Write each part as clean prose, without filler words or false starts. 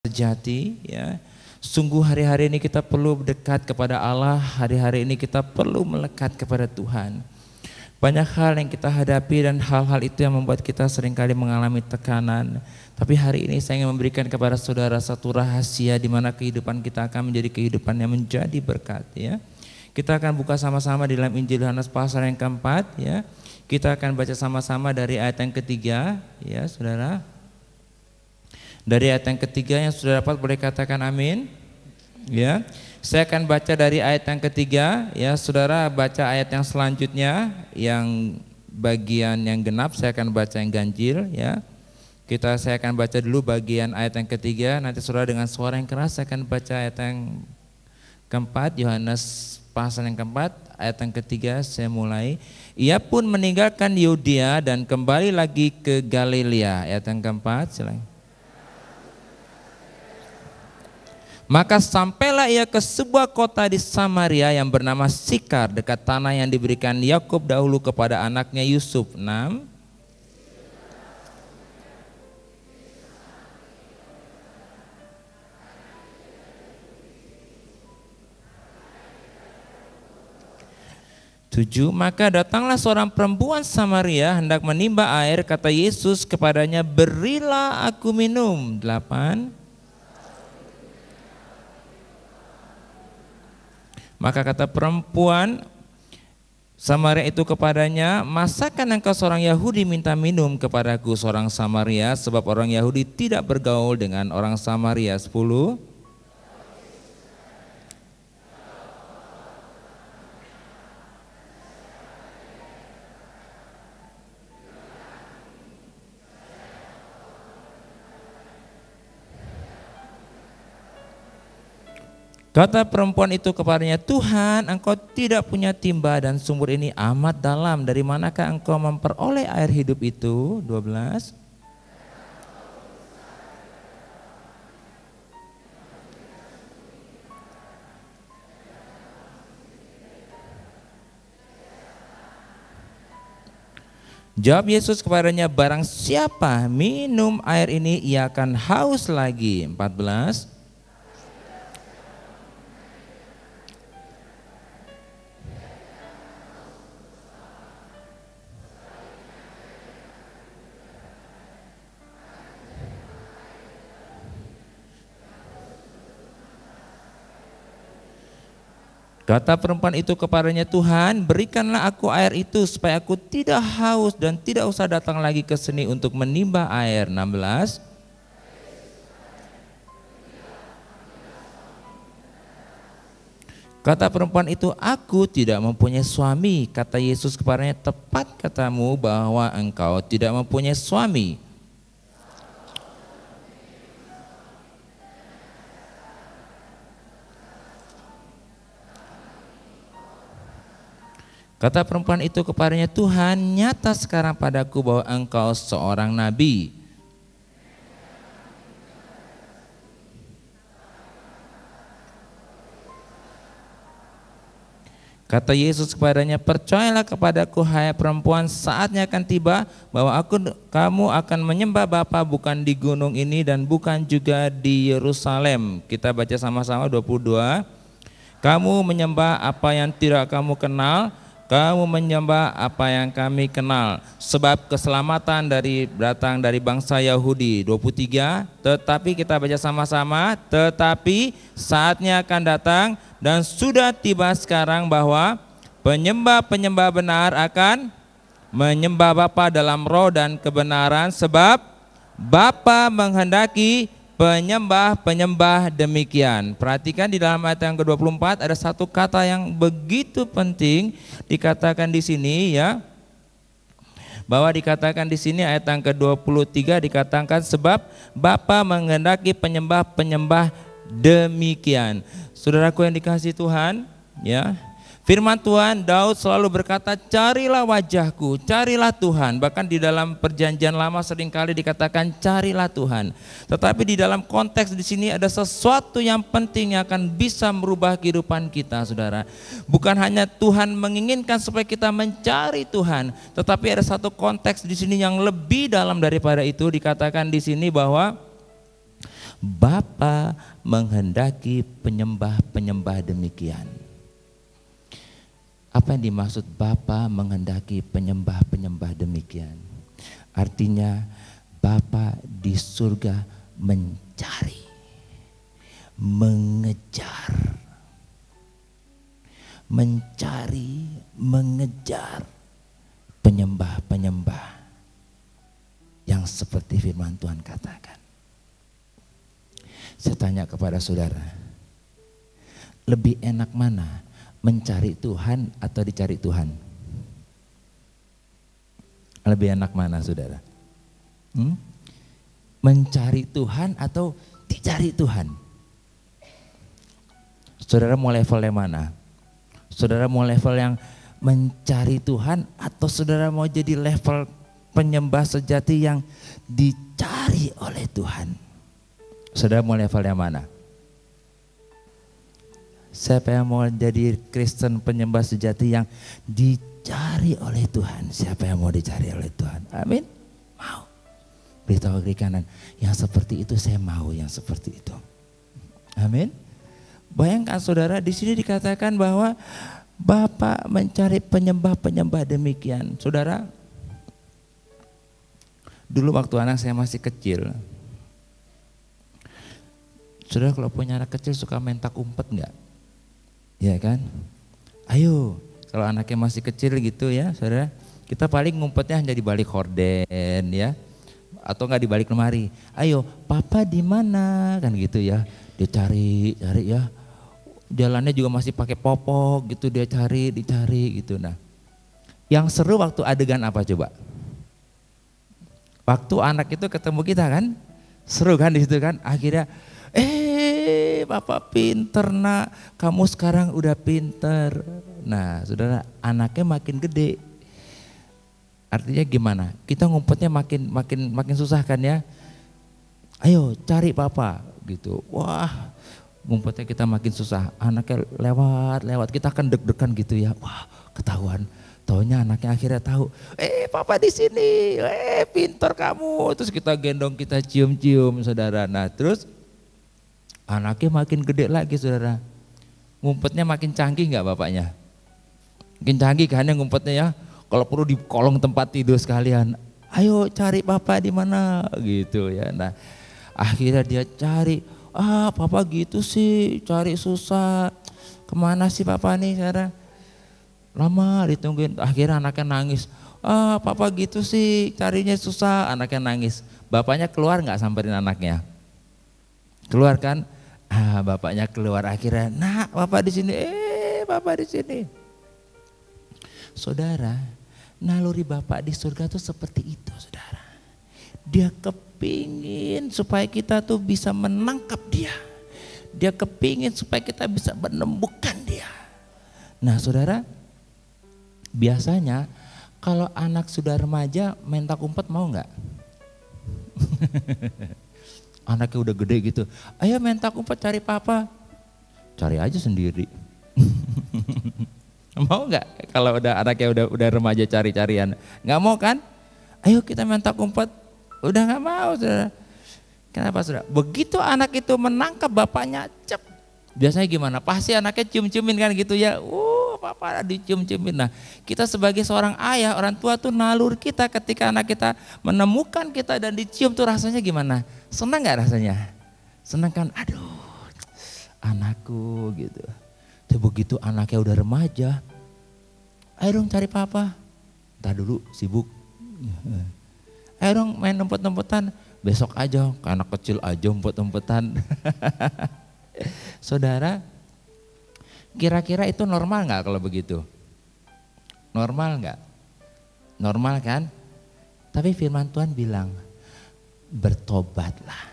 sejati, ya. Sungguh hari-hari ini kita perlu dekat kepada Allah, hari-hari ini kita perlu melekat kepada Tuhan. Banyak hal yang kita hadapi dan hal-hal itu yang membuat kita seringkali mengalami tekanan. Tapi hari ini saya ingin memberikan kepada saudara satu rahasia di mana kehidupan kita akan menjadi kehidupan yang menjadi berkat, ya. Kita akan buka sama-sama di dalam Injil Yohanes pasal yang keempat, ya. Kita akan baca sama-sama dari ayat yang ketiga, ya saudara. Dari ayat yang ketiga yang sudah dapat boleh katakan amin, ya. Saya akan baca dari ayat yang ketiga, ya saudara baca ayat yang selanjutnya yang bagian yang genap, saya akan baca yang ganjil, ya. Saya akan baca dulu bagian ayat yang ketiga, nanti saudara dengan suara yang keras saya akan baca ayat yang keempat, Yohanes pasal yang keempat, ayat yang ketiga saya mulai. Ia pun meninggalkan Yudea dan kembali lagi ke Galilea, ayat yang keempat, silakan. Maka sampailah ia ke sebuah kota di Samaria yang bernama Sikar, dekat tanah yang diberikan Yakub dahulu kepada anaknya Yusuf. 6. Tujuh, maka datanglah seorang perempuan Samaria hendak menimba air, kata Yesus kepadanya, berilah aku minum. 8. Maka kata perempuan Samaria itu kepadanya, masakan engkau seorang Yahudi minta minum kepadaku seorang Samaria, sebab orang Yahudi tidak bergaul dengan orang Samaria. 10. Kata perempuan itu kepadanya, Tuhan, engkau tidak punya timba dan sumur ini amat dalam. Dari manakah engkau memperoleh air hidup itu? 12. Jawab Yesus kepadanya, barang siapa minum air ini ia akan haus lagi. 14. Kata perempuan itu kepadanya, Tuhan, berikanlah aku air itu supaya aku tidak haus dan tidak usah datang lagi ke sini untuk menimba air. 16. Kata perempuan itu, aku tidak mempunyai suami. Kata Yesus kepadanya, tepat katamu bahwa engkau tidak mempunyai suami. Kata perempuan itu kepadanya, Tuhan, nyata sekarang padaku bahwa engkau seorang nabi. Kata Yesus kepadanya, percayalah kepadaku hai perempuan, saatnya akan tiba bahwa kamu akan menyembah Bapa bukan di gunung ini dan bukan juga di Yerusalem. Kita baca sama-sama 22. Kamu menyembah apa yang tidak kamu kenal, kamu menyembah apa yang kami kenal, sebab keselamatan datang dari bangsa Yahudi. 23, tetapi kita baca sama-sama, tetapi saatnya akan datang dan sudah tiba sekarang bahwa penyembah-penyembah benar akan menyembah Bapa dalam roh dan kebenaran, sebab Bapa menghendaki penyembah-penyembah demikian. Perhatikan di dalam ayat yang ke-24 ada satu kata yang begitu penting dikatakan di sini, ya. Bahwa dikatakan di sini ayat yang ke-23 dikatakan sebab Bapa menghendaki penyembah-penyembah demikian. Saudaraku yang dikasihi Tuhan, ya. Firman Tuhan, Daud selalu berkata, carilah wajahku, carilah Tuhan. Bahkan di dalam perjanjian lama seringkali dikatakan carilah Tuhan. Tetapi di dalam konteks di sini ada sesuatu yang penting yang akan bisa merubah kehidupan kita, saudara. Bukan hanya Tuhan menginginkan supaya kita mencari Tuhan, tetapi ada satu konteks di sini yang lebih dalam daripada itu. Dikatakan di sini bahwa Bapa menghendaki penyembah-penyembah demikian. Apa yang dimaksud Bapa menghendaki penyembah-penyembah demikian? Artinya Bapa di surga mencari, mengejar, mengejar penyembah-penyembah yang seperti firman Tuhan katakan. Saya tanya kepada saudara, lebih enak mana? Mencari Tuhan atau dicari Tuhan? Lebih enak mana saudara? Mencari Tuhan atau dicari Tuhan? Saudara mau level yang mana? Saudara mau level yang mencari Tuhan atau saudara mau jadi level penyembah sejati yang dicari oleh Tuhan? Saudara mau level yang mana? Siapa yang mau jadi Kristen penyembah sejati yang dicari oleh Tuhan? Siapa yang mau dicari oleh Tuhan? Amin. Mau. Beritahu kiri kanan, yang seperti itu saya mau, yang seperti itu. Amin. Bayangkan saudara, di sini dikatakan bahwa Bapa mencari penyembah-penyembah demikian. Saudara, dulu waktu anak saya masih kecil, saudara kalau punya anak kecil suka main tak umpet enggak? Ya kan? Ayo, kalau anaknya masih kecil gitu ya saudara, kita paling ngumpetnya hanya di balik horden ya, atau enggak di balik lemari. Ayo, papa di mana? Kan gitu ya, dia cari ya. Jalannya juga masih pakai popok gitu, dia dicari gitu. Nah, yang seru waktu adegan apa coba? Waktu anak itu ketemu kita kan, seru kan di situ kan? Akhirnya, Bapak pinter nak, kamu sekarang udah pinter. Nah saudara, anaknya makin gede. Artinya gimana? Kita ngumpetnya makin susah kan ya. Ayo cari papa gitu. Wah, ngumpetnya kita makin susah. Anaknya lewat, kita kan deg-degan gitu ya. Wah, ketahuan. Taunya anaknya akhirnya tahu. Papa di sini. Pinter kamu. Terus kita gendong, kita cium-cium saudara. Nah terus anaknya makin gede lagi saudara. Ngumpetnya makin canggih nggak bapaknya? Makin canggih kan yang ngumpetnya ya. Kalau perlu di kolong tempat tidur sekalian. Ayo cari papa di mana gitu ya. Nah akhirnya dia cari. Papa gitu sih, cari susah. Kemana sih papa nih saudara? Lama ditungguin. Akhirnya anaknya nangis. Papa gitu sih, carinya susah. Anaknya nangis. Bapaknya keluar nggak samperin anaknya? Keluar kan? Bapaknya keluar akhirnya, nak papa di sini, papa di sini. Saudara, naluri Bapak di surga tuh seperti itu saudara. Dia kepingin supaya kita tuh bisa menangkap dia. Dia kepingin supaya kita bisa menemukan dia. Nah saudara, biasanya kalau anak sudah remaja main tak umpet mau nggak? Anaknya udah gede gitu, ayo main tak umpet cari papa. Cari aja sendiri. Mau nggak kalau udah anaknya udah remaja cari-carian? Nggak mau kan? Ayo kita main tak umpet. Udah nggak mau saudara. Kenapa saudara? Begitu anak itu menangkap bapaknya, biasanya gimana? Pasti anaknya cium-ciumin kan gitu ya. Papa dicium-ciumin. Nah kita sebagai seorang ayah, orang tua tuh nalur kita ketika anak kita menemukan kita dan dicium tuh rasanya gimana? Senang gak rasanya? Senang kan? Aduh anakku gitu. Tapi begitu anaknya udah remaja, ayo dong cari papa. Entar dulu sibuk. Ayo dong main umpet-umpetan. Besok aja, anak kecil aja umpet-umpetan. Saudara, kira-kira itu normal nggak kalau begitu? Normal nggak? Normal kan? Tapi firman Tuhan bilang, bertobatlah.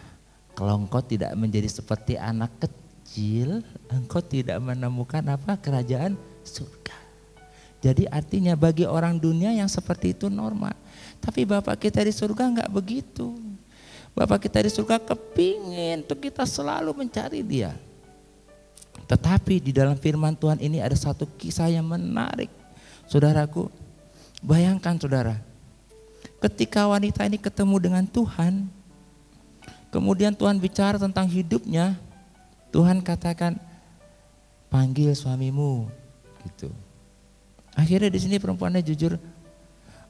Kalau engkau tidak menjadi seperti anak kecil, engkau tidak menemukan apa? Kerajaan surga. Jadi artinya bagi orang dunia yang seperti itu normal. Tapi Bapak kita di surga nggak begitu. Bapak kita di surga kepingin untuk kita selalu mencari Dia. Tetapi di dalam firman Tuhan ini ada satu kisah yang menarik. Saudaraku, bayangkan saudara, ketika wanita ini ketemu dengan Tuhan, Kemudian Tuhan bicara tentang hidupnya. Tuhan katakan, panggil suamimu, gitu. Akhirnya di sini perempuannya jujur,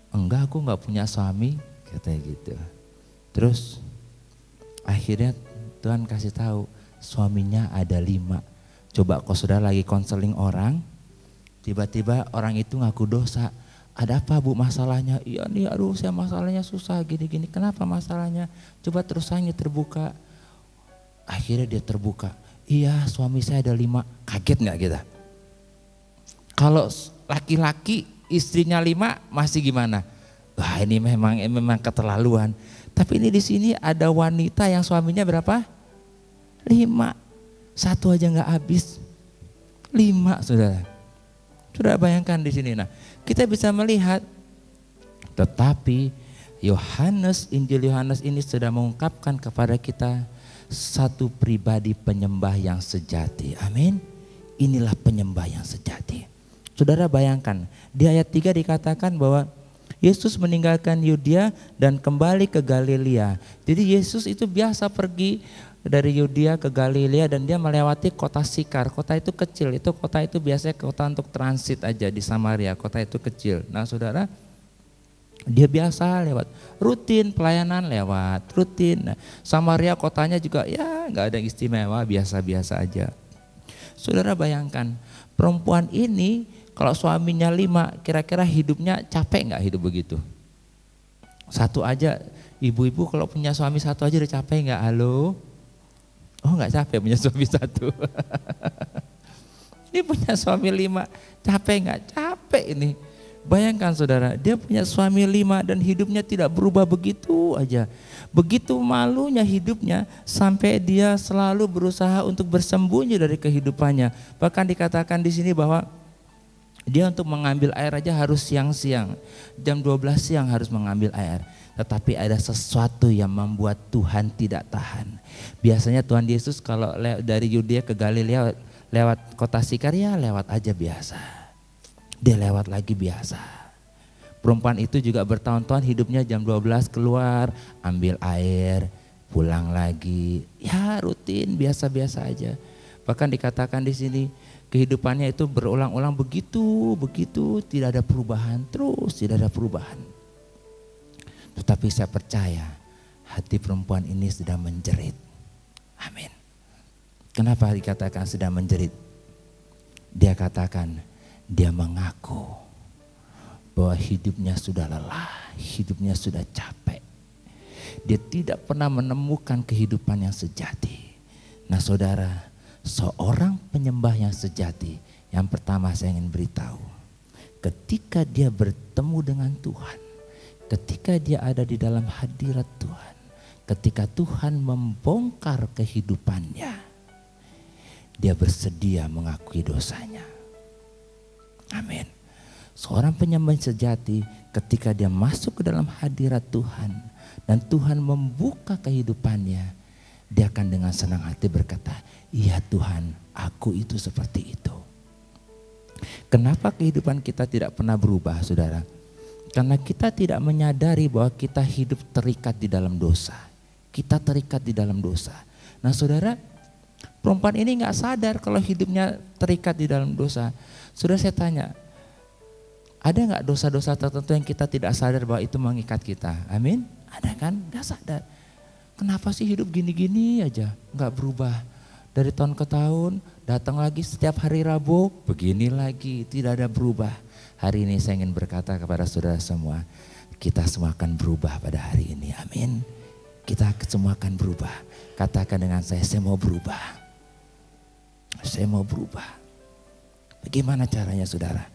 enggak, aku nggak punya suami, katanya gitu. Terus akhirnya Tuhan kasih tahu, suaminya ada 5. Coba kalau saudara lagi konseling orang, tiba-tiba orang itu ngaku dosa. Ada apa bu masalahnya? Iya nih, aduh saya masalahnya susah gini-gini. Kenapa masalahnya? Coba terus aja terbuka. Akhirnya dia terbuka. Iya, suami saya ada 5. Kaget nggak kita? Kalau laki-laki istrinya 5 masih gimana? Wah ini memang keterlaluan. Tapi ini di sini ada wanita yang suaminya berapa? 5. 1 aja nggak habis. 5 saudara. Sudah bayangkan di sini. Nah, kita bisa melihat, tetapi Injil Yohanes ini sudah mengungkapkan kepada kita satu pribadi penyembah yang sejati. Amin. Inilah penyembah yang sejati. Saudara bayangkan, di ayat 3 dikatakan bahwa Yesus meninggalkan Yudea dan kembali ke Galilea. Jadi Yesus itu biasa pergi dari Yudea ke Galilea dan dia melewati kota Sikar. Kota itu kecil, kota itu biasanya kota untuk transit aja di Samaria. Kota itu kecil. Nah saudara, dia biasa lewat, rutin pelayanan lewat, rutin. Nah, Samaria kotanya juga ya nggak ada yang istimewa, biasa-biasa aja. Saudara bayangkan, perempuan ini kalau suaminya 5, kira-kira hidupnya capek nggak hidup begitu? 1 aja, ibu-ibu kalau punya suami 1 aja udah capek nggak? Halo? Oh nggak capek punya suami 1. Ini punya suami 5, capek nggak? Capek ini. Bayangkan saudara, dia punya suami 5 dan hidupnya tidak berubah begitu aja. Begitu malunya hidupnya sampai dia selalu berusaha untuk bersembunyi dari kehidupannya. Bahkan dikatakan di sini bahwa dia untuk mengambil air aja harus siang-siang. Jam 12 siang harus mengambil air. Tetapi ada sesuatu yang membuat Tuhan tidak tahan. Biasanya Tuhan Yesus kalau dari Yudea ke Galilea lewat kota Sikar ya lewat aja biasa. Dia lewat lagi biasa. Perempuan itu juga bertahun-tahun hidupnya jam 12 keluar, ambil air, pulang lagi. Ya rutin, biasa-biasa aja. Bahkan dikatakan di sini kehidupannya itu berulang-ulang begitu, tidak ada perubahan, terus tidak ada perubahan. Tetapi saya percaya hati perempuan ini sedang menjerit. Amin. Kenapa dikatakan sedang menjerit? Dia katakan, dia mengaku bahwa hidupnya sudah lelah, hidupnya sudah capek. Dia tidak pernah menemukan kehidupan yang sejati. Nah saudara, seorang penyembah yang sejati, yang pertama saya ingin beritahu, ketika dia bertemu dengan Tuhan, ketika dia ada di dalam hadirat Tuhan, ketika Tuhan membongkar kehidupannya, dia bersedia mengakui dosanya. Amin. Seorang penyembah sejati ketika dia masuk ke dalam hadirat Tuhan dan Tuhan membuka kehidupannya, dia akan dengan senang hati berkata, iya Tuhan, aku itu seperti itu. Kenapa kehidupan kita tidak pernah berubah saudara? Karena kita tidak menyadari bahwa kita hidup terikat di dalam dosa. Kita terikat di dalam dosa. Nah saudara, perempuan ini gak sadar kalau hidupnya terikat di dalam dosa. Saudara saya tanya, ada gak dosa-dosa tertentu yang kita tidak sadar bahwa itu mengikat kita? Amin? Ada kan? Gak sadar. Kenapa sih hidup gini-gini aja gak berubah? Dari tahun ke tahun datang lagi setiap hari Rabu begini lagi, tidak ada berubah. Hari ini saya ingin berkata kepada saudara semua, kita semua akan berubah pada hari ini. Amin. Kita semua akan berubah. Katakan dengan saya mau berubah. Saya mau berubah. Bagaimana caranya saudara?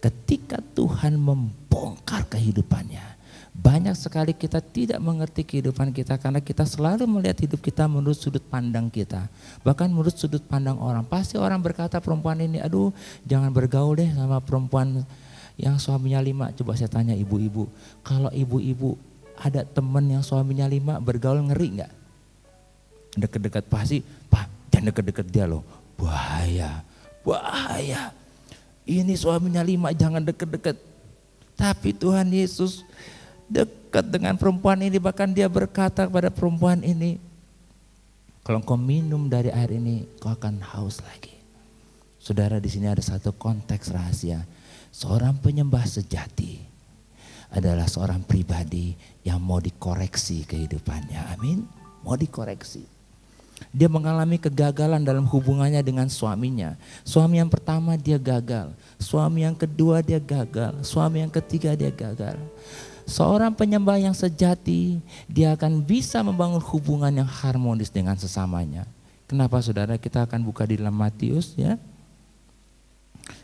Ketika Tuhan membongkar kehidupannya, banyak sekali kita tidak mengerti kehidupan kita karena kita selalu melihat hidup kita menurut sudut pandang kita. Bahkan menurut sudut pandang orang. Pasti orang berkata perempuan ini, aduh jangan bergaul deh sama perempuan yang suaminya 5. Coba saya tanya ibu-ibu, kalau ibu-ibu ada teman yang suaminya 5 bergaul ngeri gak? Deket-deket pasti, Pak jangan deket-deket dia loh, bahaya. Bahaya, ini suaminya 5 jangan deket-deket. Tapi Tuhan Yesus dekat dengan perempuan ini, bahkan dia berkata kepada perempuan ini, Kalau engkau minum dari air ini, kau akan haus lagi. Saudara, di sini ada satu konteks rahasia. Seorang penyembah sejati adalah seorang pribadi yang mau dikoreksi kehidupannya. Amin. Mau dikoreksi. Dia mengalami kegagalan dalam hubungannya dengan suaminya. Suami yang pertama dia gagal. Suami yang kedua dia gagal. Suami yang ketiga dia gagal. Seorang penyembah yang sejati, dia akan bisa membangun hubungan yang harmonis dengan sesamanya. Kenapa saudara? Kita akan buka di dalam Matius ya.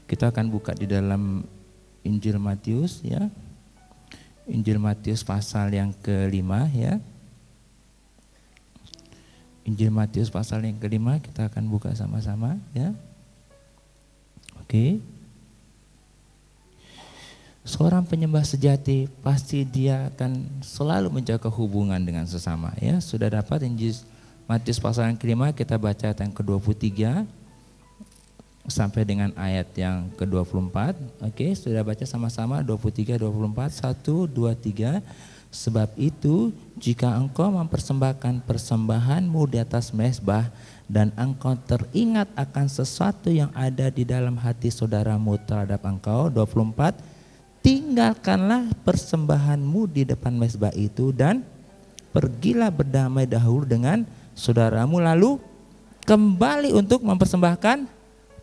Kita akan buka di dalam Injil Matius ya. Injil Matius pasal yang ke-5 ya. Injil Matius pasal yang ke-5 kita akan buka sama-sama ya. Oke. Seorang penyembah sejati pasti dia akan selalu menjaga hubungan dengan sesama ya. Sudah dapat Injil Matius pasal yang ke-5, kita baca ayat yang ke-23 sampai dengan ayat yang ke-24. Oke, sudah baca sama-sama 23 24 1 2 3. Sebab itu jika engkau mempersembahkan persembahanmu di atas mezbah dan engkau teringat akan sesuatu yang ada di dalam hati saudaramu terhadap engkau, 24, tinggalkanlah persembahanmu di depan mezbah itu dan pergilah berdamai dahulu dengan saudaramu, lalu kembali untuk mempersembahkan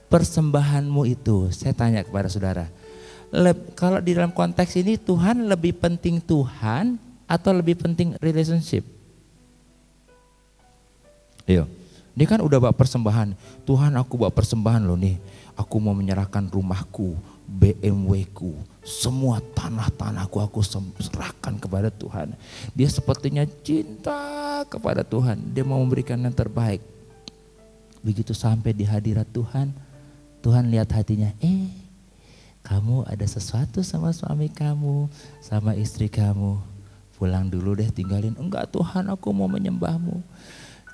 persembahanmu itu. Saya tanya kepada saudara, kalau di dalam konteks ini Tuhan lebih penting Tuhan atau lebih penting relationship? Iya, dia kan udah bawa persembahan. Tuhan, aku bawa persembahan loh nih. Aku mau menyerahkan rumahku, BMW-ku, semua tanah-tanahku aku serahkan kepada Tuhan. Dia sepertinya cinta kepada Tuhan. Dia mau memberikan yang terbaik. Begitu sampai di hadirat Tuhan, Tuhan lihat hatinya, kamu ada sesuatu sama suami kamu, sama istri kamu. Pulang dulu deh, tinggalin. Enggak Tuhan, aku mau menyembahmu.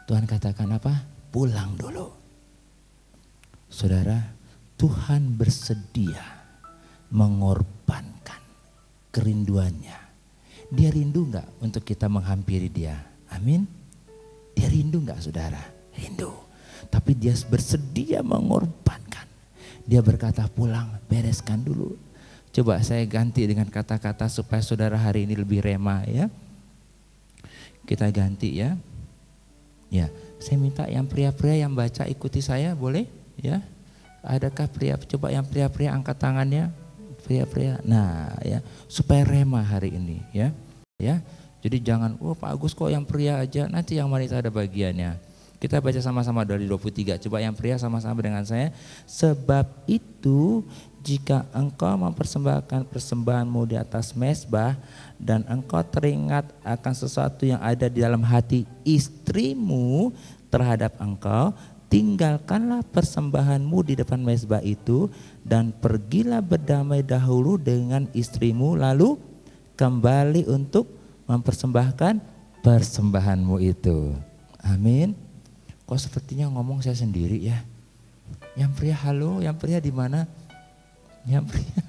Tuhan katakan apa? Pulang dulu. Saudara, Tuhan bersedia mengorbankan kerinduannya. Dia rindu enggak untuk kita menghampiri dia? Amin. Dia rindu enggak saudara? Rindu. Tapi dia bersedia mengorbankan. Dia berkata pulang, bereskan dulu. Coba saya ganti dengan kata-kata supaya saudara hari ini lebih rema ya. Kita ganti ya. Ya, saya minta yang pria-pria yang baca ikuti saya, boleh? Ya. Adakah pria? Coba yang pria-pria angkat tangannya. Pria-pria. Nah, ya, supaya rema hari ini ya. Ya. Jadi jangan, Pak Agus kok yang pria aja, nanti yang wanita ada bagiannya. Kita baca sama-sama dari 23. Coba yang pria sama-sama dengan saya. Sebab itu jika engkau mempersembahkan persembahanmu di atas mezbah dan engkau teringat akan sesuatu yang ada di dalam hati istrimu terhadap engkau, tinggalkanlah persembahanmu di depan mezbah itu dan pergilah berdamai dahulu dengan istrimu, lalu kembali untuk mempersembahkan persembahanmu itu. Amin. Kok sepertinya ngomong saya sendiri ya? Yang pria halo, yang pria di mana? Yang pria.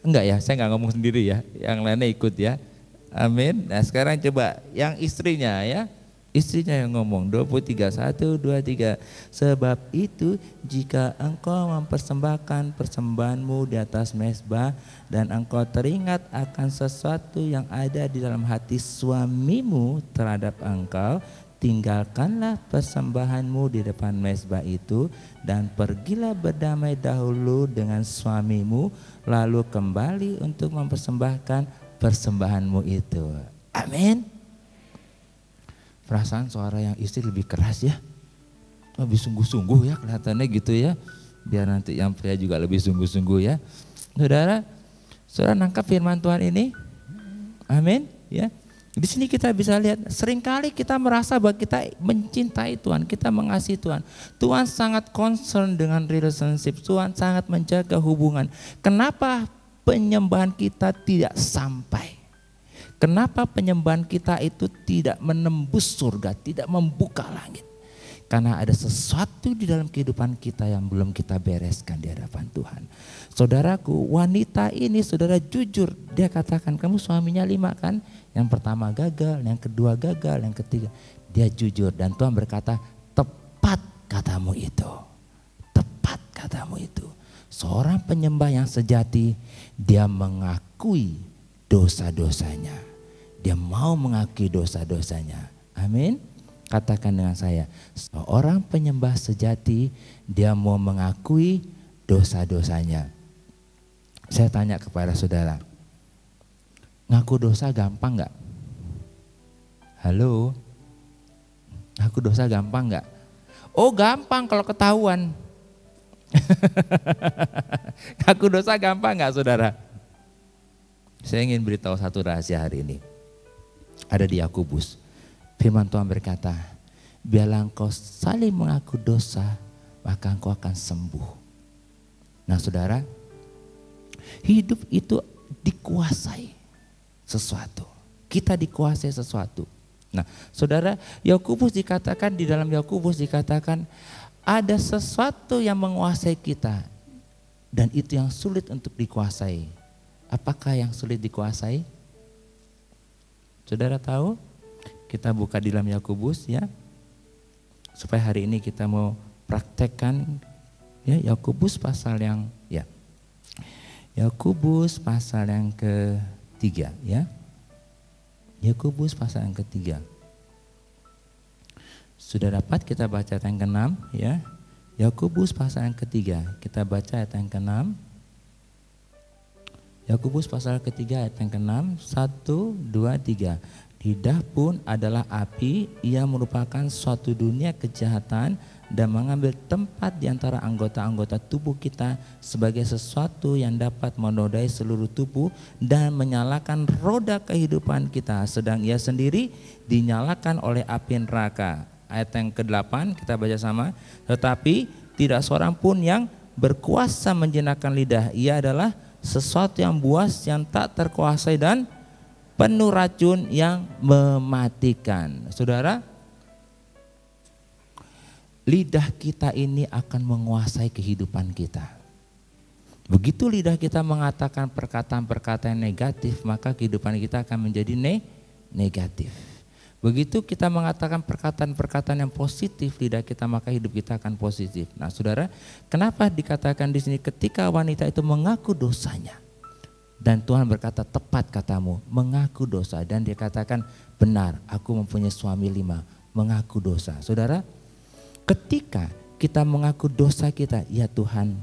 Enggak ya, saya enggak ngomong sendiri ya. Yang lainnya ikut ya. Amin. Nah sekarang coba yang istrinya ya. Istrinya yang ngomong 23, 1, 2, 3. Sebab itu jika engkau mempersembahkan persembahanmu di atas mezbah dan engkau teringat akan sesuatu yang ada di dalam hati suamimu terhadap engkau, tinggalkanlah persembahanmu di depan mezbah itu dan pergilah berdamai dahulu dengan suamimu, lalu kembali untuk mempersembahkan persembahanmu itu. Amin. Perasaan suara yang istri lebih keras ya, lebih sungguh-sungguh ya kelihatannya gitu ya. Biar nanti yang pria juga lebih sungguh-sungguh ya. Saudara nangkap firman Tuhan ini? Amin ya. Di sini kita bisa lihat seringkali kita merasa bahwa kita mencintai Tuhan, kita mengasihi Tuhan. Tuhan sangat concern dengan relationship, Tuhan sangat menjaga hubungan. Kenapa penyembahan kita tidak sampai? Kenapa penyembahan kita itu tidak menembus surga, tidak membuka langit? Karena ada sesuatu di dalam kehidupan kita yang belum kita bereskan di hadapan Tuhan. Saudaraku, wanita ini saudara jujur, dia katakan kamu suaminya 5 kan? Yang pertama gagal, yang kedua gagal, yang ketiga. dia jujur dan Tuhan berkata, tepat katamu itu. Tepat katamu itu. Seorang penyembah yang sejati, dia mengakui dosa-dosanya. Dia mau mengakui dosa-dosanya. Amin. Katakan dengan saya, seorang penyembah sejati, dia mau mengakui dosa-dosanya. Saya tanya kepada saudara, ngaku dosa gampang gak? Halo? Ngaku dosa gampang gak? Oh gampang kalau ketahuan. Ngaku dosa gampang gak saudara? Saya ingin beritahu satu rahasia hari ini. Ada di Yakobus. Firman Tuhan berkata, biarlah engkau saling mengaku dosa, maka engkau akan sembuh. Nah saudara, hidup itu dikuasai sesuatu. Kita dikuasai sesuatu. Nah saudara, Yakobus dikatakan, di dalam Yakobus dikatakan, ada sesuatu yang menguasai kita. Dan itu yang sulit untuk dikuasai. Apakah yang sulit dikuasai? Saudara tahu? Kita buka di dalam Yakobus ya. Supaya hari ini kita mau praktekkan ya, Yakobus pasal yang ya. Yakobus pasal yang ketiga ya. Yakobus pasal yang ketiga. Sudah dapat kita baca ayat yang ke-6 ya. Yakobus pasal yang ketiga. Kita baca ayat yang ke-6. Yakobus pasal ketiga ayat yang ke-6. 1, 2, 3. Lidah pun adalah api, ia merupakan suatu dunia kejahatan dan mengambil tempat di antara anggota-anggota tubuh kita sebagai sesuatu yang dapat menodai seluruh tubuh dan menyalakan roda kehidupan kita, sedang ia sendiri dinyalakan oleh api neraka. Ayat yang ke-8 kita baca sama. Tetapi tidak seorang pun yang berkuasa menjinakkan lidah, ia adalah sesuatu yang buas, yang tak terkuasai dan penuh racun yang mematikan. Saudara, lidah kita ini akan menguasai kehidupan kita. Begitu lidah kita mengatakan perkataan-perkataan negatif, maka kehidupan kita akan menjadi negatif. Begitu kita mengatakan perkataan-perkataan yang positif, lidah kita, maka hidup kita akan positif. Nah saudara, kenapa dikatakan di sini ketika wanita itu mengaku dosanya? Dan Tuhan berkata, tepat katamu, mengaku dosa. Dan dia katakan, benar, aku mempunyai suami 5, mengaku dosa. Saudara, ketika kita mengaku dosa kita, ya Tuhan,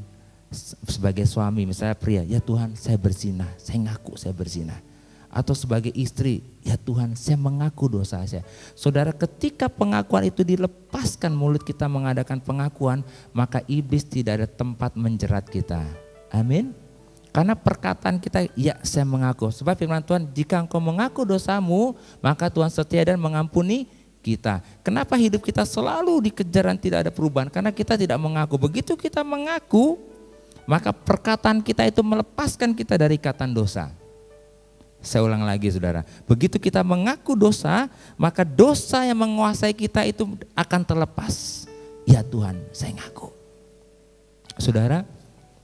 sebagai suami misalnya pria, ya Tuhan saya berzina, saya ngaku saya berzina. Atau sebagai istri, ya Tuhan saya mengaku dosa saya. Saudara, ketika pengakuan itu dilepaskan, mulut kita mengadakan pengakuan, maka iblis tidak ada tempat menjerat kita. Amin. Karena perkataan kita, ya saya mengaku. Sebab firman Tuhan, jika engkau mengaku dosamu, maka Tuhan setia dan mengampuni kita. Kenapa hidup kita selalu dikejar dan tidak ada perubahan? Karena kita tidak mengaku. Begitu kita mengaku, maka perkataan kita itu melepaskan kita dari ikatan dosa. Saya ulang lagi saudara. Begitu kita mengaku dosa, maka dosa yang menguasai kita itu akan terlepas. Ya Tuhan, saya ngaku. Saudara,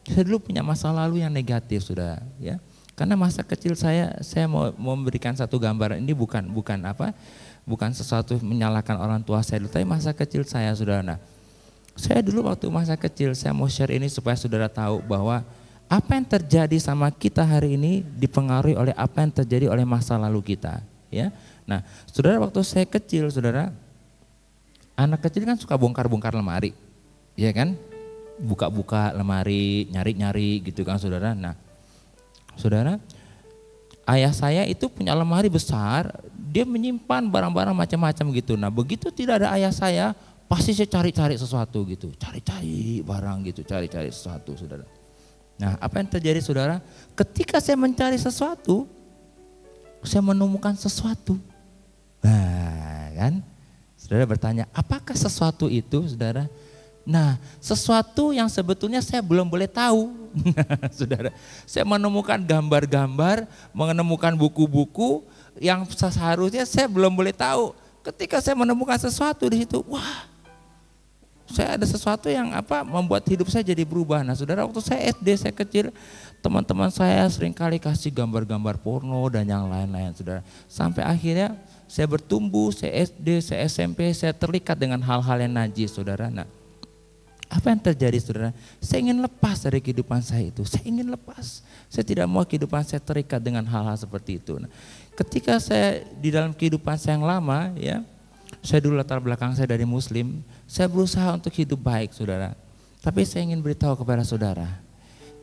saya dulu punya masa lalu yang negatif saudara ya. Karena masa kecil saya mau memberikan satu gambaran, ini bukan sesuatu menyalahkan orang tua saya dulu, tapi masa kecil saya saudara. Nah, saya dulu waktu masa kecil, saya mau share ini supaya saudara tahu bahwa apa yang terjadi sama kita hari ini dipengaruhi oleh apa yang terjadi oleh masa lalu kita ya. Nah saudara, waktu saya kecil saudara, anak kecil kan suka bongkar-bongkar lemari ya kan. Buka-buka lemari, nyari-nyari gitu kan saudara. Nah saudara, ayah saya itu punya lemari besar, dia menyimpan barang-barang macam-macam gitu. Nah begitu tidak ada ayah saya, pasti saya cari-cari sesuatu gitu, cari-cari barang gitu, cari-cari sesuatu saudara. Nah apa yang terjadi saudara, ketika saya mencari sesuatu, saya menemukan sesuatu. Nah kan, saudara bertanya, apakah sesuatu itu saudara? Nah, sesuatu yang sebetulnya saya belum boleh tahu. Saudara, saya menemukan gambar-gambar, menemukan buku-buku yang seharusnya saya belum boleh tahu. Ketika saya menemukan sesuatu di situ, wah, saya ada sesuatu yang membuat hidup saya jadi berubah. Nah, saudara, waktu saya SD, saya kecil, teman-teman saya seringkali kasih gambar-gambar porno dan yang lain-lain, saudara. Sampai akhirnya saya bertumbuh, saya SD, saya SMP, saya terikat dengan hal-hal yang najis, saudara. Nah, apa yang terjadi, saudara? Saya ingin lepas dari kehidupan saya itu. Saya ingin lepas. Saya tidak mau kehidupan saya terikat dengan hal-hal seperti itu. Nah, ketika saya di dalam kehidupan saya yang lama, ya, saya dulu latar belakang saya dari Muslim, saya berusaha untuk hidup baik, saudara. Tapi saya ingin beritahu kepada saudara,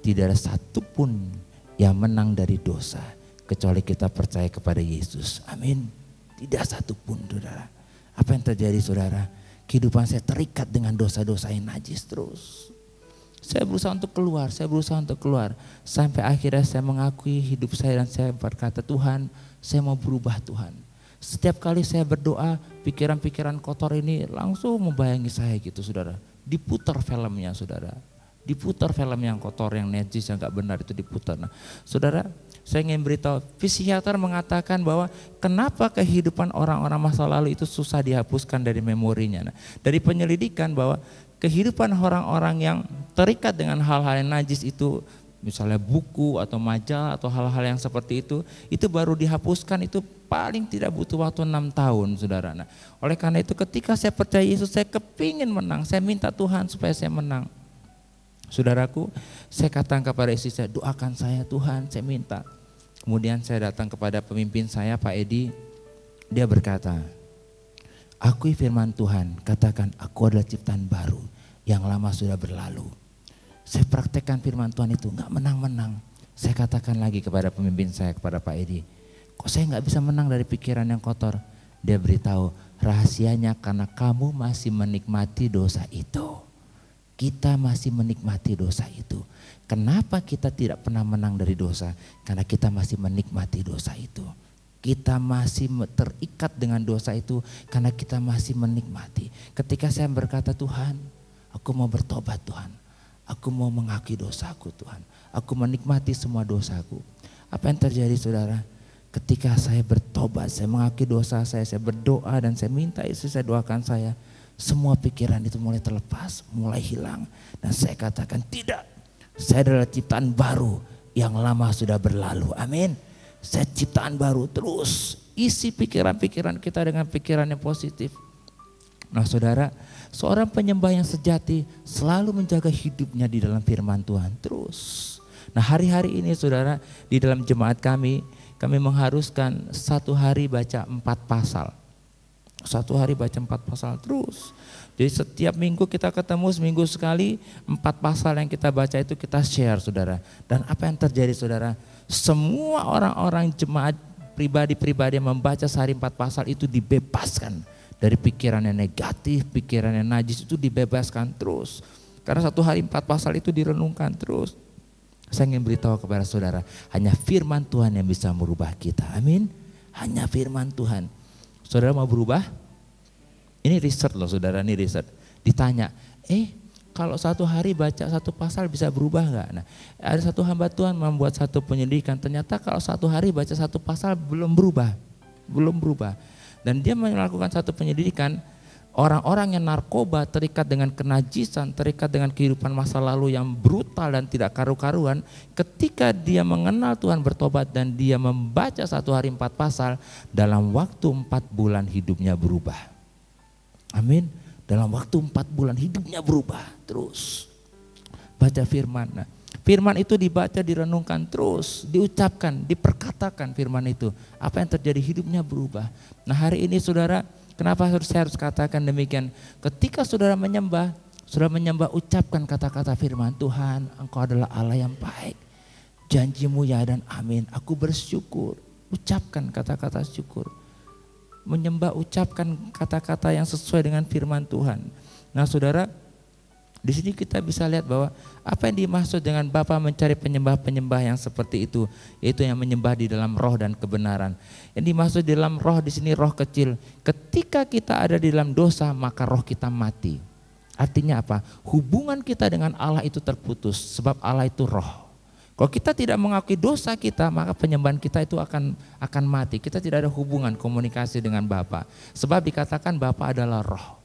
tidak ada satupun yang menang dari dosa kecuali kita percaya kepada Yesus. Amin. Tidak satupun, saudara. Apa yang terjadi, saudara? Kehidupan saya terikat dengan dosa-dosa yang najis terus. Saya berusaha untuk keluar, sampai akhirnya saya mengakui hidup saya dan saya berkata, Tuhan, saya mau berubah, Tuhan. Setiap kali saya berdoa, pikiran-pikiran kotor ini langsung membayangi saya gitu, saudara. Diputar filmnya, saudara. Diputar film yang kotor, yang najis, yang gak benar itu diputar. Nah, saudara, saya ingin beritahu, psikiater mengatakan bahwa kenapa kehidupan orang-orang masa lalu itu susah dihapuskan dari memorinya. Nah, dari penyelidikan bahwa kehidupan orang-orang yang terikat dengan hal-hal yang najis itu, misalnya buku atau majalah atau hal-hal yang seperti itu baru dihapuskan itu paling tidak butuh waktu 6 tahun, saudara. Nah, oleh karena itu ketika saya percaya Yesus, saya kepingin menang, saya minta Tuhan supaya saya menang. Saudaraku, saya katakan kepada istri saya, doakan saya Tuhan, saya minta. Kemudian saya datang kepada pemimpin saya, Pak Edi, dia berkata, akui firman Tuhan, katakan aku adalah ciptaan baru, yang lama sudah berlalu. Saya praktekkan firman Tuhan itu, gak menang-menang. Saya katakan lagi kepada pemimpin saya, kepada Pak Edi, kok saya gak bisa menang dari pikiran yang kotor? Dia beritahu, rahasianya karena kamu masih menikmati dosa itu. Kita masih menikmati dosa itu. Kenapa kita tidak pernah menang dari dosa? Karena kita masih menikmati dosa itu. Kita masih terikat dengan dosa itu karena kita masih menikmati. Ketika saya berkata, Tuhan, aku mau bertobat, Tuhan. Aku mau mengakui dosaku, Tuhan. Aku menikmati semua dosaku. Apa yang terjadi, saudara? Ketika saya bertobat, saya mengakui dosa saya berdoa dan saya minta istri saya doakan saya. Semua pikiran itu mulai terlepas, mulai hilang. Dan saya katakan tidak, saya adalah ciptaan baru, yang lama sudah berlalu. Amin. Saya ciptaan baru, terus isi pikiran-pikiran kita dengan pikiran yang positif. Nah, saudara, seorang penyembah yang sejati selalu menjaga hidupnya di dalam firman Tuhan terus. Nah, hari-hari ini, saudara, di dalam jemaat kami mengharuskan satu hari baca 4 pasal. Satu hari baca 4 pasal terus. Jadi setiap minggu kita ketemu, seminggu sekali 4 pasal yang kita baca itu kita share, saudara. Dan apa yang terjadi, saudara? Semua orang-orang jemaat pribadi-pribadi yang membaca sehari 4 pasal itu dibebaskan dari pikiran yang negatif, pikiran yang najis itu dibebaskan terus. Karena satu hari 4 pasal itu direnungkan terus. Saya ingin beritahu kepada saudara, hanya firman Tuhan yang bisa merubah kita. Amin. Hanya firman Tuhan. Saudara mau berubah? Ini riset loh, saudara, ini riset. Ditanya, kalau satu hari baca 1 pasal bisa berubah enggak? Nah, ada satu hamba Tuhan membuat satu penyelidikan, ternyata kalau satu hari baca 1 pasal belum berubah. Dan dia melakukan satu penyelidikan, orang-orang yang narkoba, terikat dengan kenajisan, terikat dengan kehidupan masa lalu yang brutal dan tidak karu-karuan, ketika dia mengenal Tuhan, bertobat dan dia membaca satu hari 4 pasal, dalam waktu 4 bulan hidupnya berubah. Amin. Dalam waktu 4 bulan hidupnya berubah terus. Baca firman. Nah, firman itu dibaca, direnungkan terus, diucapkan, diperkatakan firman itu. Apa yang terjadi? Hidupnya berubah. Nah, hari ini, saudara, kenapa saya harus katakan demikian? Ketika saudara menyembah, ucapkan kata-kata firman, Tuhan, Engkau adalah Allah yang baik. Janjimu ya dan amin. Aku bersyukur. Ucapkan kata-kata syukur. Menyembah, ucapkan kata-kata yang sesuai dengan firman Tuhan. Nah, saudara, di sini kita bisa lihat bahwa apa yang dimaksud dengan Bapa mencari penyembah-penyembah yang seperti itu, yaitu yang menyembah di dalam roh dan kebenaran. Yang dimaksud di dalam roh di sini roh kecil. Ketika kita ada di dalam dosa, maka roh kita mati. Artinya apa? Hubungan kita dengan Allah itu terputus, sebab Allah itu roh. Kalau kita tidak mengakui dosa kita, maka penyembahan kita itu akan mati. Kita tidak ada hubungan komunikasi dengan Bapa. Sebab dikatakan Bapa adalah roh.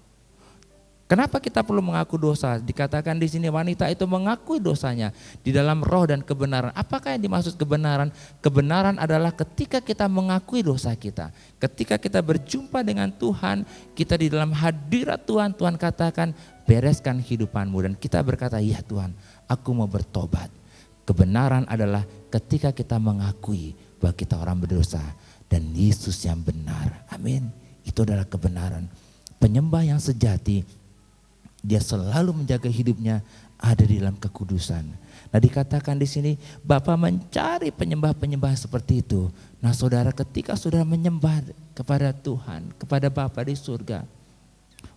Kenapa kita perlu mengaku dosa? Dikatakan di sini wanita itu mengakui dosanya di dalam roh dan kebenaran. Apakah yang dimaksud kebenaran? Kebenaran adalah ketika kita mengakui dosa kita. Ketika kita berjumpa dengan Tuhan, kita di dalam hadirat Tuhan, Tuhan katakan bereskan hidupanmu. Dan kita berkata, ya Tuhan, aku mau bertobat. Kebenaran adalah ketika kita mengakui bahwa kita orang berdosa dan Yesus yang benar. Amin. Itu adalah kebenaran. Penyembah yang sejati, dia selalu menjaga hidupnya ada di dalam kekudusan. Nah, dikatakan di sini Bapa mencari penyembah-penyembah seperti itu. Nah, saudara, ketika saudara menyembah kepada Tuhan, kepada Bapa di surga,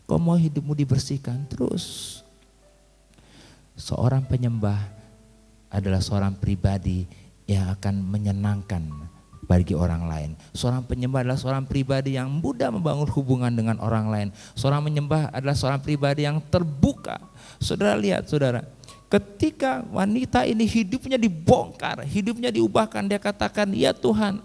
kau mau hidupmu dibersihkan terus. Seorang penyembah adalah seorang pribadi yang akan menyenangkan bagi orang lain. Seorang penyembah adalah seorang pribadi yang mudah membangun hubungan dengan orang lain. Seorang menyembah adalah seorang pribadi yang terbuka. Saudara lihat, saudara, ketika wanita ini hidupnya dibongkar, hidupnya diubahkan, dia katakan, ya Tuhan,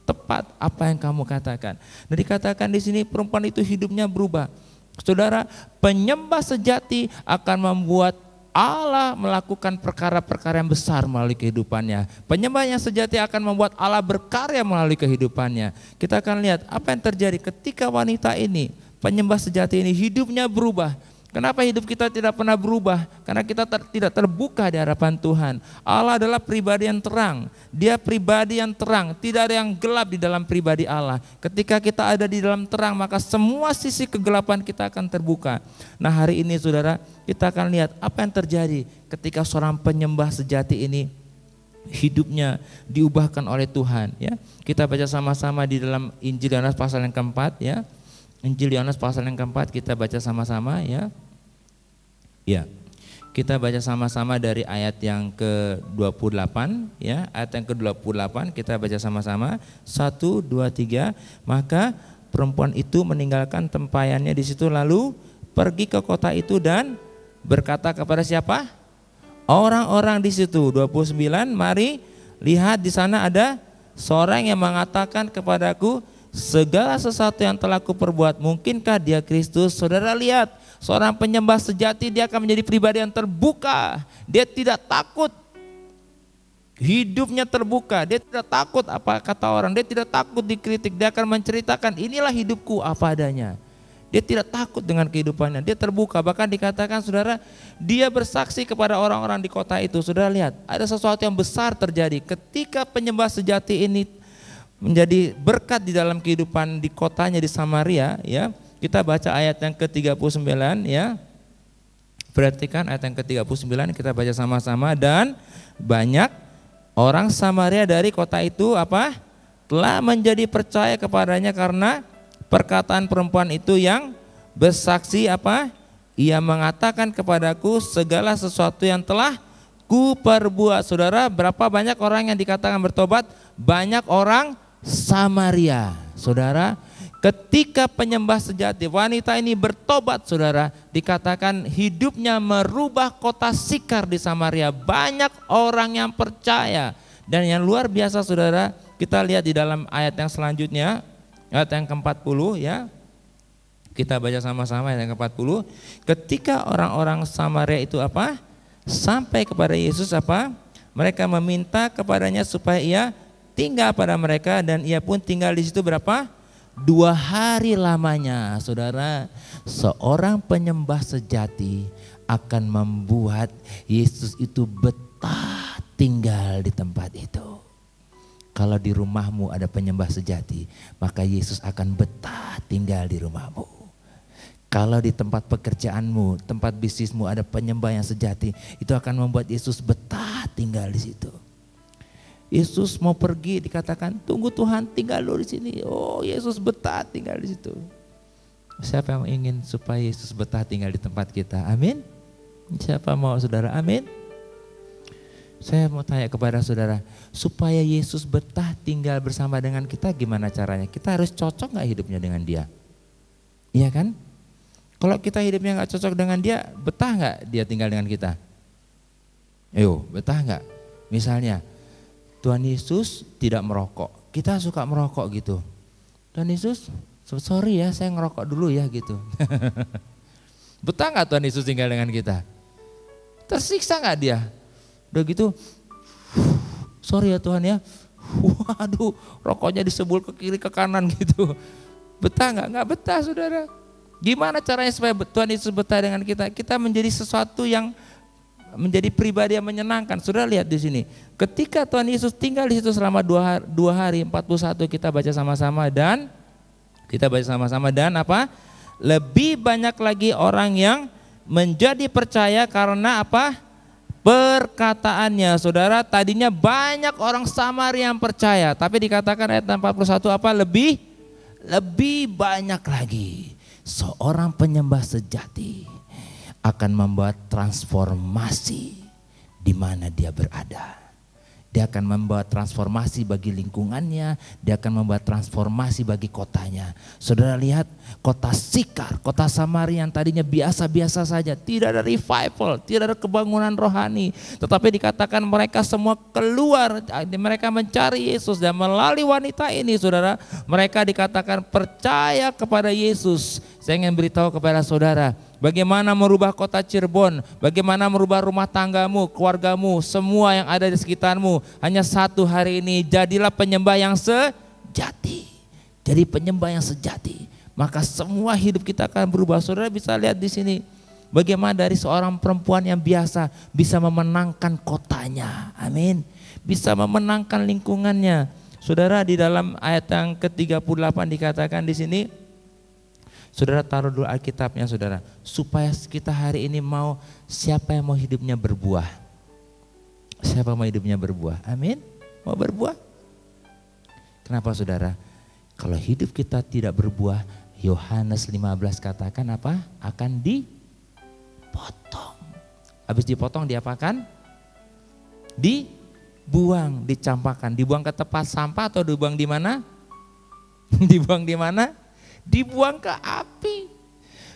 tepat apa yang kamu katakan. Dan dikatakan di sini perempuan itu hidupnya berubah. Saudara, penyembah sejati akan membuat Allah melakukan perkara-perkara yang besar melalui kehidupannya. Penyembah yang sejati akan membuat Allah berkarya melalui kehidupannya. Kita akan lihat apa yang terjadi ketika wanita ini, penyembah sejati ini hidupnya berubah. Kenapa hidup kita tidak pernah berubah? Karena kita tidak terbuka di hadapan Tuhan. Allah adalah pribadi yang terang. Dia pribadi yang terang. Tidak ada yang gelap di dalam pribadi Allah. Ketika kita ada di dalam terang, maka semua sisi kegelapan kita akan terbuka. Nah, hari ini saudara, kita akan lihat apa yang terjadi ketika seorang penyembah sejati ini hidupnya diubahkan oleh Tuhan. Ya, kita baca sama-sama di dalam Injil Yohanes pasal yang keempat. Ya, Injil Yohanes pasal yang keempat kita baca sama-sama ya. Ya. Kita baca sama-sama dari ayat yang ke-28 ya. Ayat yang ke-28 kita baca sama-sama. 1 2 3. Maka perempuan itu meninggalkan tempayannya di situ lalu pergi ke kota itu dan berkata kepada siapa? Orang-orang di situ. 29. Mari lihat di sana ada seorang yang mengatakan kepadaku, segala sesuatu yang telah kuperbuat, mungkinkah dia Kristus? Saudara lihat, seorang penyembah sejati dia akan menjadi pribadi yang terbuka. Dia tidak takut, hidupnya terbuka. Dia tidak takut apa kata orang, dia tidak takut dikritik. Dia akan menceritakan, inilah hidupku apa adanya. Dia tidak takut dengan kehidupannya, dia terbuka. Bahkan dikatakan saudara, dia bersaksi kepada orang-orang di kota itu. Saudara lihat, ada sesuatu yang besar terjadi ketika penyembah sejati ini menjadi berkat di dalam kehidupan di kotanya di Samaria ya. Kita baca ayat yang ke-39 ya. Perhatikan ayat yang ke-39, kita baca sama-sama. Dan banyak orang Samaria dari kota itu apa? Telah menjadi percaya kepadanya karena perkataan perempuan itu yang bersaksi apa? Ia mengatakan kepadaku segala sesuatu yang telah kuperbuat. Saudara, berapa banyak orang yang dikatakan bertobat? Banyak orang Samaria. Saudara, ketika penyembah sejati wanita ini bertobat, saudara, dikatakan hidupnya merubah kota Sikar di Samaria. Banyak orang yang percaya. Dan yang luar biasa saudara, kita lihat di dalam ayat yang selanjutnya, ayat yang ke-40 ya. Kita baca sama-sama ayat yang ke-40. Ketika orang-orang Samaria itu apa? Sampai kepada Yesus apa? Mereka meminta kepadanya supaya ia tinggal pada mereka, dan ia pun tinggal di situ berapa? 2 hari lamanya. Saudara, seorang penyembah sejati akan membuat Yesus itu betah tinggal di tempat itu. Kalau di rumahmu ada penyembah sejati, maka Yesus akan betah tinggal di rumahmu. Kalau di tempat pekerjaanmu, tempat bisnismu ada penyembah yang sejati, itu akan membuat Yesus betah tinggal di situ. Yesus mau pergi, dikatakan tunggu Tuhan, tinggal dulu di sini. Oh, Yesus betah tinggal di situ. Siapa yang ingin supaya Yesus betah tinggal di tempat kita? Amin. Siapa mau saudara? Amin. Saya mau tanya kepada saudara, supaya Yesus betah tinggal bersama dengan kita, gimana caranya? Kita harus cocok gak hidupnya dengan dia? Iya kan? Kalau kita hidupnya gak cocok dengan dia, betah gak dia tinggal dengan kita? Ayo, betah gak? Misalnya, Tuhan Yesus tidak merokok, kita suka merokok gitu. Tuhan Yesus, sorry ya saya ngerokok dulu ya gitu. Betah nggak Tuhan Yesus tinggal dengan kita? Tersiksa nggak dia? Udah gitu, sorry ya Tuhan ya, waduh rokoknya disebul ke kiri ke kanan gitu. Betah nggak? Nggak betah saudara. Gimana caranya supaya Tuhan Yesus betah dengan kita? Kita menjadi sesuatu yang menjadi pribadi yang menyenangkan. Saudara lihat di sini, ketika Tuhan Yesus tinggal di situ selama 2 hari 41 kita baca sama-sama dan apa? Lebih banyak lagi orang yang menjadi percaya karena apa? Perkataannya. Saudara, tadinya banyak orang Samaria yang percaya, tapi dikatakan ayat 41 apa? Lebih banyak lagi. Seorang penyembah sejati akan membuat transformasi di mana dia berada. Dia akan membuat transformasi bagi lingkungannya, dia akan membuat transformasi bagi kotanya. Saudara lihat kota Sikar, kota Samaria yang tadinya biasa-biasa saja, tidak ada revival, tidak ada kebangunan rohani. Tetapi dikatakan mereka semua keluar, mereka mencari Yesus dan melalui wanita ini saudara, mereka dikatakan percaya kepada Yesus. Saya ingin beritahu kepada saudara, bagaimana merubah kota Cirebon, bagaimana merubah rumah tanggamu, keluargamu, semua yang ada di sekitarmu. Hanya 1 hari ini, jadilah penyembah yang sejati. Jadi penyembah yang sejati, maka semua hidup kita akan berubah. Saudara bisa lihat di sini, bagaimana dari seorang perempuan yang biasa bisa memenangkan kotanya. Amin. Bisa memenangkan lingkungannya. Saudara, di dalam ayat yang ke-38 dikatakan di sini, saudara taruh dulu Alkitabnya saudara, supaya kita hari ini mau, siapa yang mau hidupnya berbuah? Siapa mau hidupnya berbuah? Amin. Mau berbuah? Kenapa saudara? Kalau hidup kita tidak berbuah, Yohanes 15 katakan apa? Akan dipotong. Habis dipotong diapakan? Dibuang, dicampakkan. Dibuang ke tempat sampah atau dibuang di mana? Dibuang di mana? Dibuang ke api.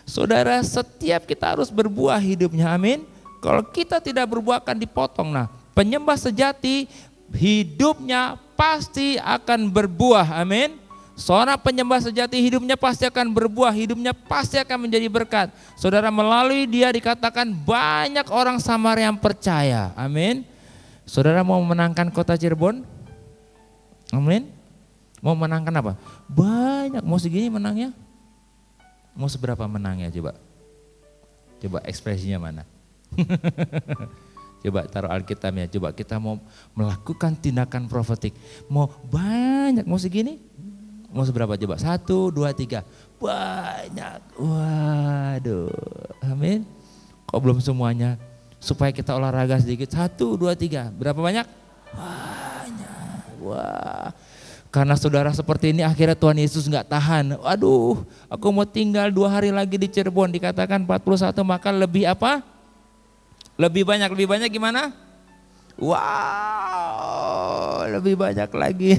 Saudara, setiap kita harus berbuah hidupnya, amin. Kalau kita tidak berbuah akan dipotong. Nah, penyembah sejati hidupnya pasti akan berbuah, amin. Seorang penyembah sejati hidupnya pasti akan berbuah, hidupnya pasti akan menjadi berkat. Saudara, melalui dia dikatakan banyak orang Samaria yang percaya, amin. Saudara mau memenangkan kota Cirebon? Amin. Mau menangkan apa? Banyak. Mau segini menangnya? Mau seberapa menangnya coba? Coba ekspresinya mana? Coba taruh Alkitabnya. Coba kita mau melakukan tindakan profetik. Mau banyak? Mau segini? Mau seberapa coba? 1, 2, 3. Banyak. Waduh. Amin. Kok belum semuanya? Supaya kita olahraga sedikit. 1, 2, 3. Berapa banyak? Banyak. Wah. Karena saudara seperti ini akhirnya Tuhan Yesus nggak tahan. Waduh, aku mau tinggal 2 hari lagi di Cirebon. Dikatakan 41, maka lebih apa? Lebih banyak gimana? Wow, lebih banyak lagi.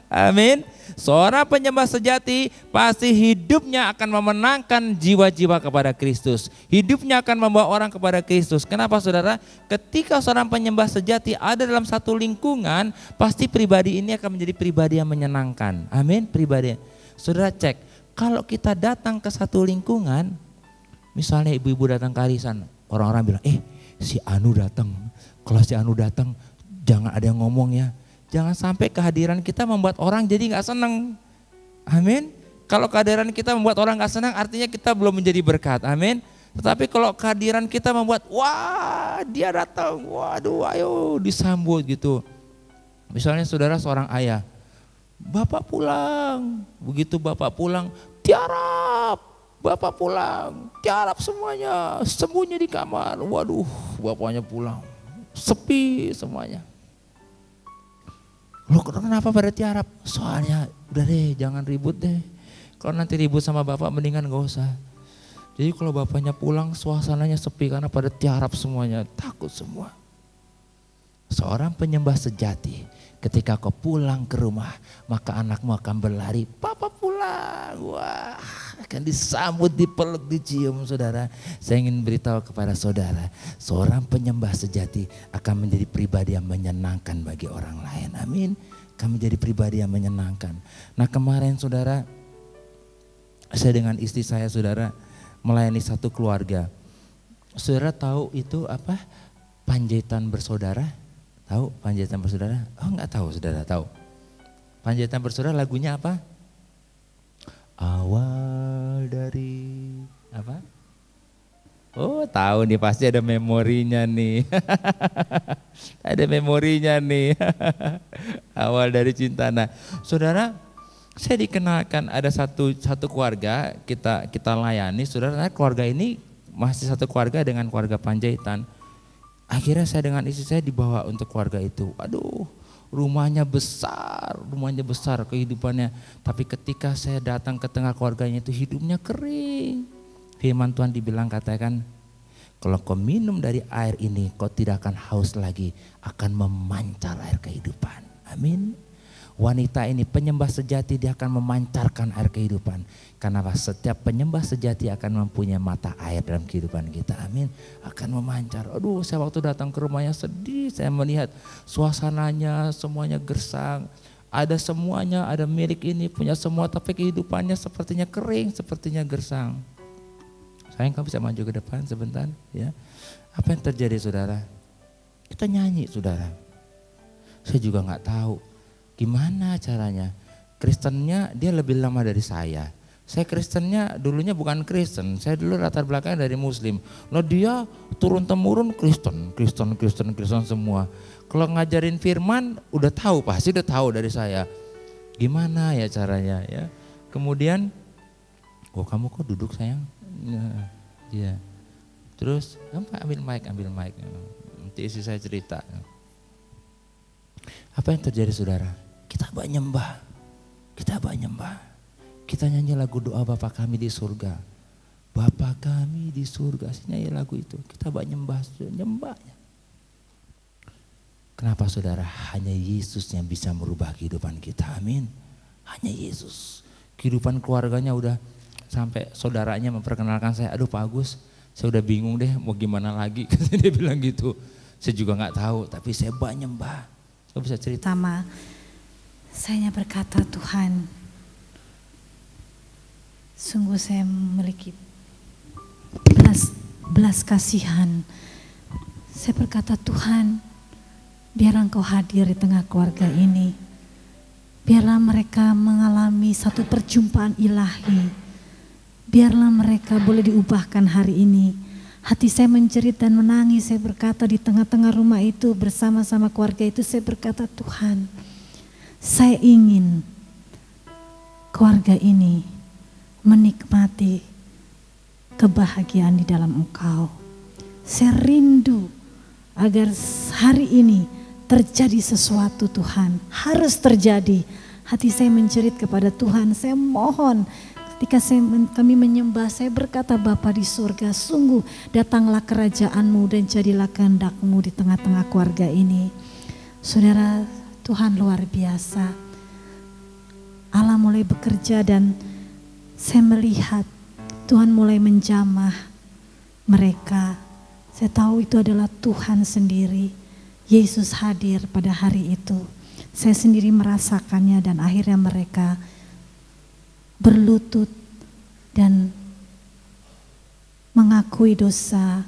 Amin. Seorang penyembah sejati pasti hidupnya akan memenangkan jiwa-jiwa kepada Kristus. Hidupnya akan membawa orang kepada Kristus. Kenapa saudara? Ketika seorang penyembah sejati ada dalam satu lingkungan, pasti pribadi ini akan menjadi pribadi yang menyenangkan. Amin. Pribadi. Saudara cek, kalau kita datang ke satu lingkungan, misalnya ibu-ibu datang ke arisan, orang-orang bilang, si Anu datang. Kalau si Anu datang, jangan ada yang ngomong ya. Jangan sampai kehadiran kita membuat orang jadi gak senang. Amin. Kalau kehadiran kita membuat orang gak senang, artinya kita belum menjadi berkat. Amin. Tetapi kalau kehadiran kita membuat, wah dia datang, waduh ayo disambut gitu. Misalnya saudara seorang ayah, bapak pulang. Begitu bapak pulang, tiarap. Bapak pulang, tiarap semuanya, sembunyi di kamar. Waduh, bapaknya pulang, sepi semuanya. Loh kenapa pada tiarap? Soalnya udah deh jangan ribut deh. Kalau nanti ribut sama bapak mendingan gak usah. Jadi kalau bapaknya pulang suasananya sepi karena pada tiarap semuanya, takut semua. Seorang penyembah sejati, ketika kau pulang ke rumah, maka anakmu akan berlari, papa pulang. Wah, akan disambut, dipeluk, dicium saudara. Saya ingin beritahu kepada saudara, seorang penyembah sejati akan menjadi pribadi yang menyenangkan bagi orang lain. Amin. Akan menjadi pribadi yang menyenangkan. Nah kemarin saudara, saya dengan istri saya saudara, melayani satu keluarga. Saudara tahu itu apa? Panjaitan Bersaudara? Tahu Panjaitan Bersaudara? Oh enggak tahu, saudara tahu. Panjaitan Bersaudara lagunya apa? Awal dari apa? Oh tahu nih, pasti ada memorinya nih. Ada memorinya nih. Awal dari cinta. Nah saudara, saya dikenalkan ada satu keluarga kita layani. Saudara, keluarga ini masih satu keluarga dengan keluarga Panjaitan. Akhirnya saya dengan istri saya dibawa untuk keluarga itu. Aduh, rumahnya besar kehidupannya. Tapi ketika saya datang ke tengah keluarganya itu, hidupnya kering. Firman Tuhan dibilang, katakan, kalau kau minum dari air ini, kau tidak akan haus lagi, akan memancar air kehidupan. Amin. Wanita ini penyembah sejati, dia akan memancarkan air kehidupan. Karena setiap penyembah sejati akan mempunyai mata air dalam kehidupan kita. Amin. Akan memancar. Aduh, saya waktu datang ke rumahnya sedih, saya melihat suasananya semuanya gersang. Ada semuanya, ada milik ini, punya semua, tapi kehidupannya sepertinya kering, sepertinya gersang. Sayang, kamu bisa maju ke depan sebentar ya. Apa yang terjadi saudara? Kita nyanyi saudara. Saya juga nggak tahu gimana caranya. Kristennya dia lebih lama dari saya. Saya Kristennya dulunya bukan Kristen. Saya dulu latar belakangnya dari Muslim. Nah dia turun temurun Kristen semua. Kalau ngajarin firman udah tahu, pasti udah tahu dari saya. Gimana ya caranya ya. Kemudian, oh kamu kok duduk sayang? Ya. Terus ambil mic. Nanti istri saya cerita. Apa yang terjadi saudara? Kita menyembah. Kita nyanyi lagu doa Bapa kami di surga. Bapa kami di surga. Nyanyi lagu itu. Kita nyembahnya. Kenapa saudara? Hanya Yesus yang bisa merubah kehidupan kita. Amin. Hanya Yesus. Kehidupan keluarganya udah sampai saudaranya memperkenalkan saya, aduh Pak Agus, saya udah bingung deh mau gimana lagi. Dia bilang gitu. Saya juga nggak tahu, tapi saya nyembah. Saya bisa cerita. Pertama, saya berkata Tuhan, sungguh saya memiliki belas kasihan. Saya berkata Tuhan, biar Engkau hadir di tengah keluarga ini. Biarlah mereka mengalami satu perjumpaan ilahi. Biarlah mereka boleh diubahkan hari ini. Hati saya menjerit dan menangis. Saya berkata di tengah-tengah rumah itu bersama-sama keluarga itu, saya berkata Tuhan, saya ingin keluarga ini menikmati kebahagiaan di dalam Engkau. Saya rindu agar hari ini terjadi sesuatu Tuhan. Harus terjadi. Hati saya menjerit kepada Tuhan. Saya mohon. Ketika kami menyembah, saya berkata Bapa di surga, sungguh datanglah kerajaan-Mu dan jadilah kehendak-Mu di tengah-tengah keluarga ini. Saudara, Tuhan luar biasa. Allah mulai bekerja dan saya melihat Tuhan mulai menjamah mereka. Saya tahu itu adalah Tuhan sendiri. Yesus hadir pada hari itu. Saya sendiri merasakannya dan akhirnya mereka berlutut dan mengakui dosa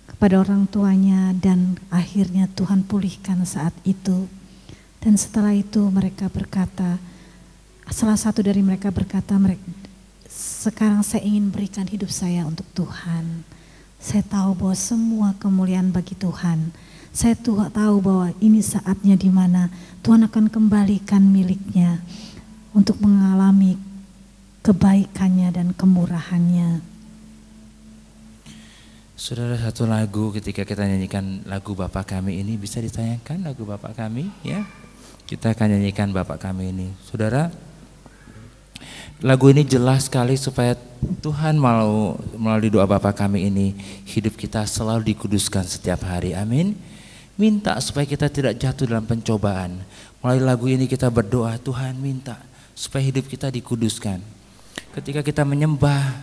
kepada orang tuanya dan akhirnya Tuhan pulihkan saat itu. Dan setelah itu mereka berkata, salah satu dari mereka berkata, sekarang saya ingin berikan hidup saya untuk Tuhan. Saya tahu bahwa semua kemuliaan bagi Tuhan. Saya tahu bahwa ini saatnya di mana Tuhan akan kembalikan miliknya untuk mengalami kebaikannya dan kemurahannya. Saudara, satu lagu ketika kita nyanyikan lagu Bapa Kami ini bisa ditayangkan lagu Bapa Kami ya. Kita akan nyanyikan Bapa Kami ini. Saudara, lagu ini jelas sekali supaya Tuhan melalui doa Bapa Kami ini hidup kita selalu dikuduskan setiap hari. Amin. Minta supaya kita tidak jatuh dalam pencobaan. Melalui lagu ini kita berdoa, Tuhan minta supaya hidup kita dikuduskan. Ketika kita menyembah,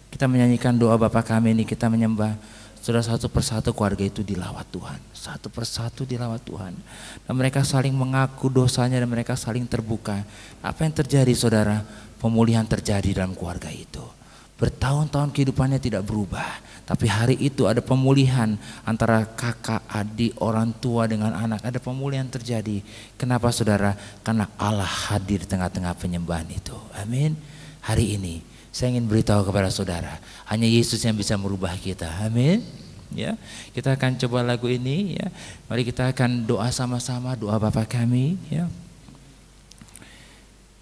kita menyanyikan doa Bapa Kami ini, kita menyembah, saudara, satu persatu keluarga itu dilawat Tuhan. Satu persatu dilawat Tuhan. Dan mereka saling mengaku dosanya dan mereka saling terbuka. Apa yang terjadi saudara? Pemulihan terjadi dalam keluarga itu. Bertahun-tahun kehidupannya tidak berubah. Tapi hari itu ada pemulihan antara kakak, adik, orang tua dengan anak. Ada pemulihan terjadi. Kenapa saudara? Karena Allah hadir di tengah-tengah penyembahan itu. Amin. Hari ini saya ingin beritahu kepada saudara, hanya Yesus yang bisa merubah kita. Amin. Ya, kita akan coba lagu ini ya. Mari kita akan doa sama-sama, doa Bapa kami ya.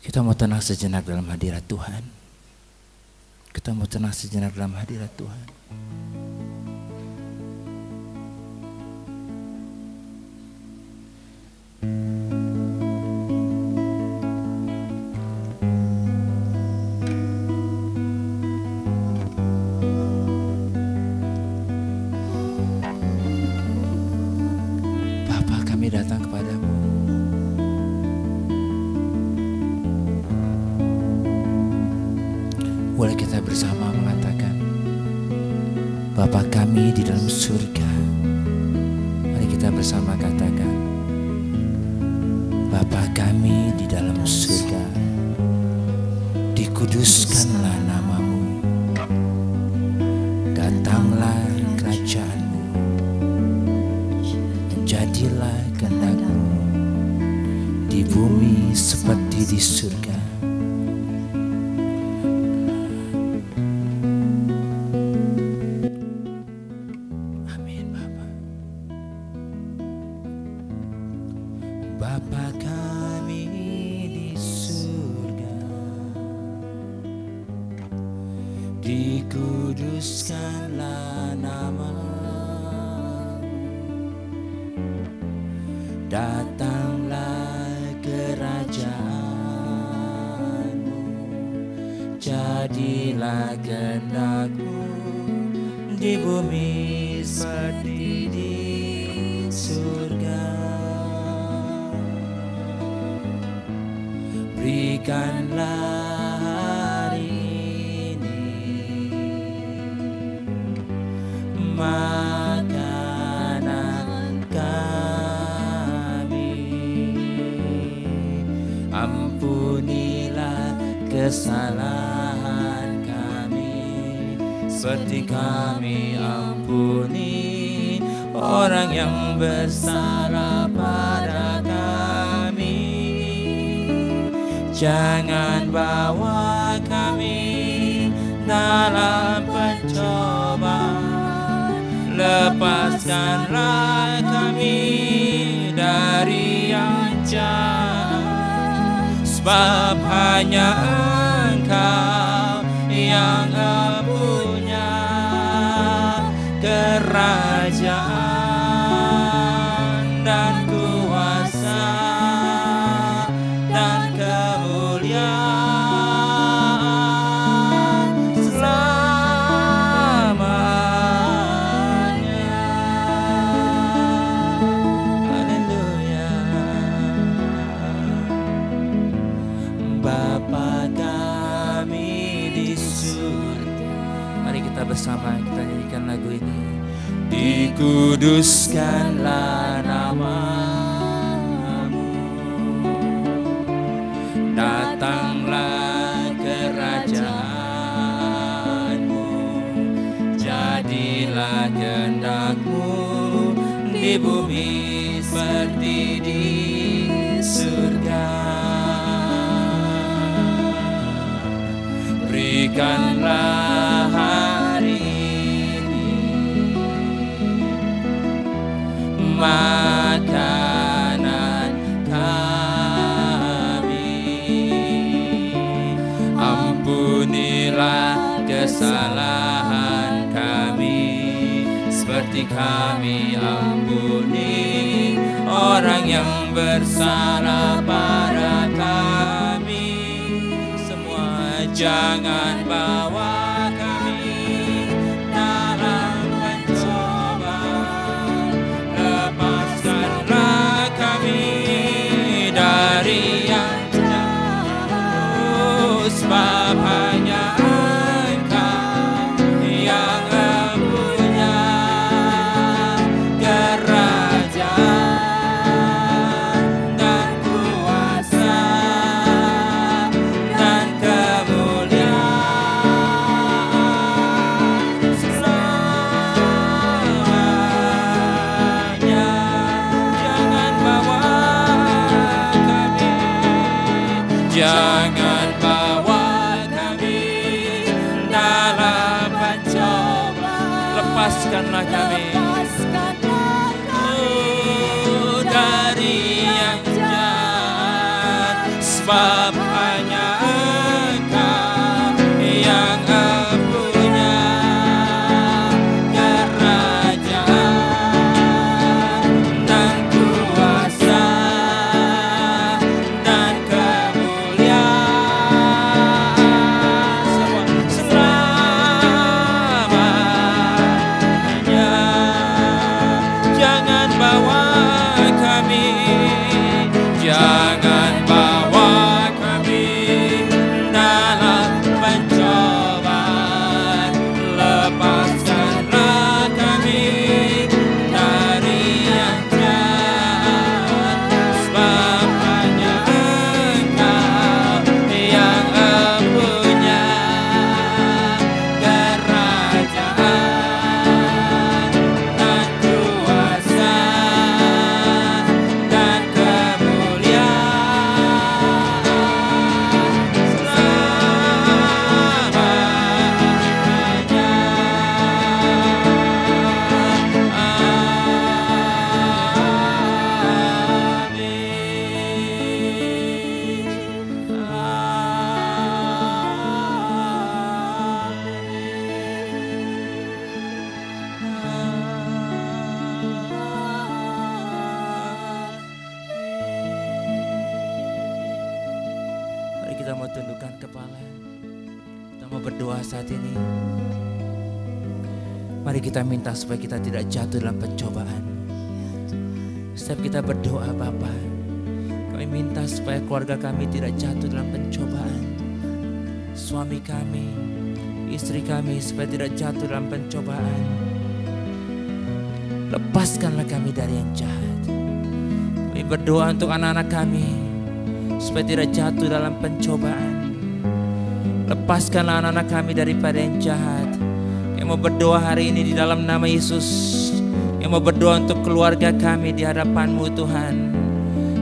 Kita mau tenang sejenak dalam hadirat Tuhan. Kita mau tenang sejenak dalam hadirat Tuhan. Bapa, kami datang kepadamu. Boleh kita bersama mengatakan, Bapa kami di dalam surga. Mari kita bersama katakan, Bapa kami di dalam surga, dikuduskanlah namamu, datanglah kerajaanmu, jadilah kehendakmu di bumi seperti di surga. Bapa kami di surga, dikuduskanlah namamu, datanglah kerajaanmu, jadilah kehendakmu di bumi seperti di surga. Berikanlah hari ini makanan kami, ampunilah kesalahan kami seperti kami ampuni orang yang bersalah pada kami. Jangan bawa kami dalam pencobaan, lepaskanlah kami dari yang jahat, sebab hanya Engkau yang punya kerajaan dan kuasa dan kemuliaan selamanya. Haleluya. Bapa kami di surga. Mari kita bersama kita nyanyikan lagu ini. Dikuduskanlah namamu, datanglah kerajaanmu, jadilah kehendakmu di bumi seperti di surga. Berikanlah hari ini makanan kami, ampunilah kesalahan kami seperti kami ampuni orang yang bersalah pada kami. Semua jangan bawa kami dalam pencobaan, lepaskanlah kami dari yang jahat, sebab hanya Engkau yang punya kerajaan dan kuasa dan kemuliaan lepaskanlah kami dari yang jahat, sebab hanya Engkau yang punya kerajaan dan kuasa dan kemuliaan selamanya. Jangan bawa kami, jangan bawa kami dalam pencobaan. Lepaskanlah kami dari yang jahat, sebab hanya Engkau yang punya kerajaan dan kuasa dan kemuliaan Mari kita mau tundukkan kepala. Kita mau berdoa saat ini. Mari kita minta supaya kita tidak jatuh dalam pencobaan. Setiap kita berdoa Bapa, kami minta supaya keluarga kami tidak jatuh dalam pencobaan. Suami kami, istri kami supaya tidak jatuh dalam pencobaan. Lepaskanlah kami dari yang jahat. Kami berdoa untuk anak-anak kami supaya tidak jatuh dalam pencobaan. Lepaskanlah anak-anak kami daripada yang jahat. Yang mau berdoa hari ini di dalam nama Yesus. Yang mau berdoa untuk keluarga kami di hadapan-Mu Tuhan.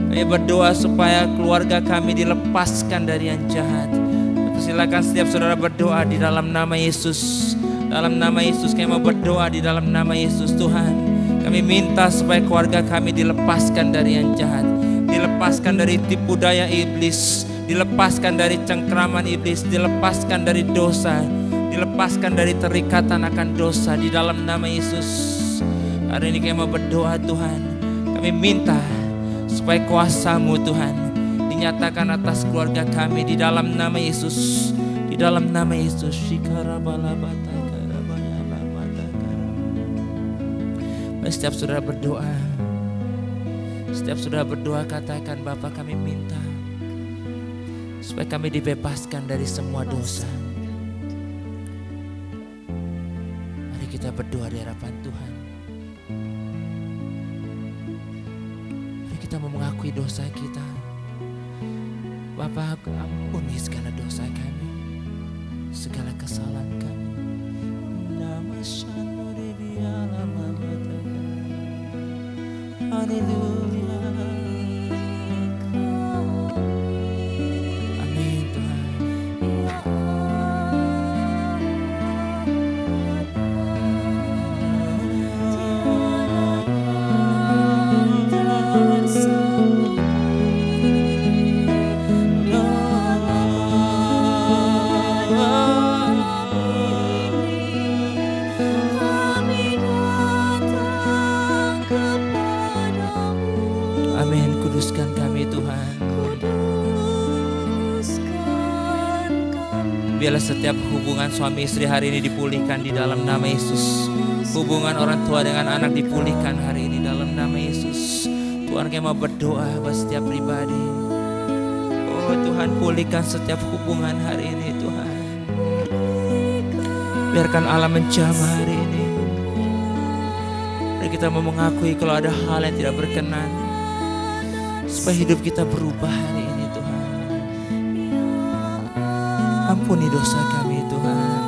Kami berdoa supaya keluarga kami dilepaskan dari yang jahat. Silakan setiap saudara berdoa di dalam nama Yesus. Dalam nama Yesus kami mau berdoa di dalam nama Yesus Tuhan. Kami minta supaya keluarga kami dilepaskan dari yang jahat. Dilepaskan dari tipu daya iblis, dilepaskan dari cengkraman iblis, dilepaskan dari dosa, dilepaskan dari terikatan akan dosa di dalam nama Yesus. Hari ini kami mau berdoa Tuhan, kami minta supaya kuasa-Mu Tuhan dinyatakan atas keluarga kami di dalam nama Yesus, di dalam nama Yesus. Setiap saudara berdoa, setiap saudara berdoa katakan, Bapa kami minta supaya kami dibebaskan dari semua dosa. Mari kita berdoa di hadapan Tuhan. Mari kita mau mengakui dosa kita. Bapa, ampuni segala dosa kami, segala kesalahan kami. Haleluya. Amin Tuhan. Amin, kuduskan kami Tuhan. Biarlah setiap hubungan suami istri hari ini dipulihkan di dalam nama Yesus. Hubungan orang tua dengan anak dipulihkan hari ini dalam nama Yesus. Tuhan, kami mau berdoa buat setiap pribadi. Oh Tuhan, pulihkan setiap hubungan hari ini Tuhan. Biarkan Allah menjamah hari ini. Dan kita mau mengakui kalau ada hal yang tidak berkenan, supaya hidup kita berubah hari ini Tuhan. Ampuni dosa kami Tuhan.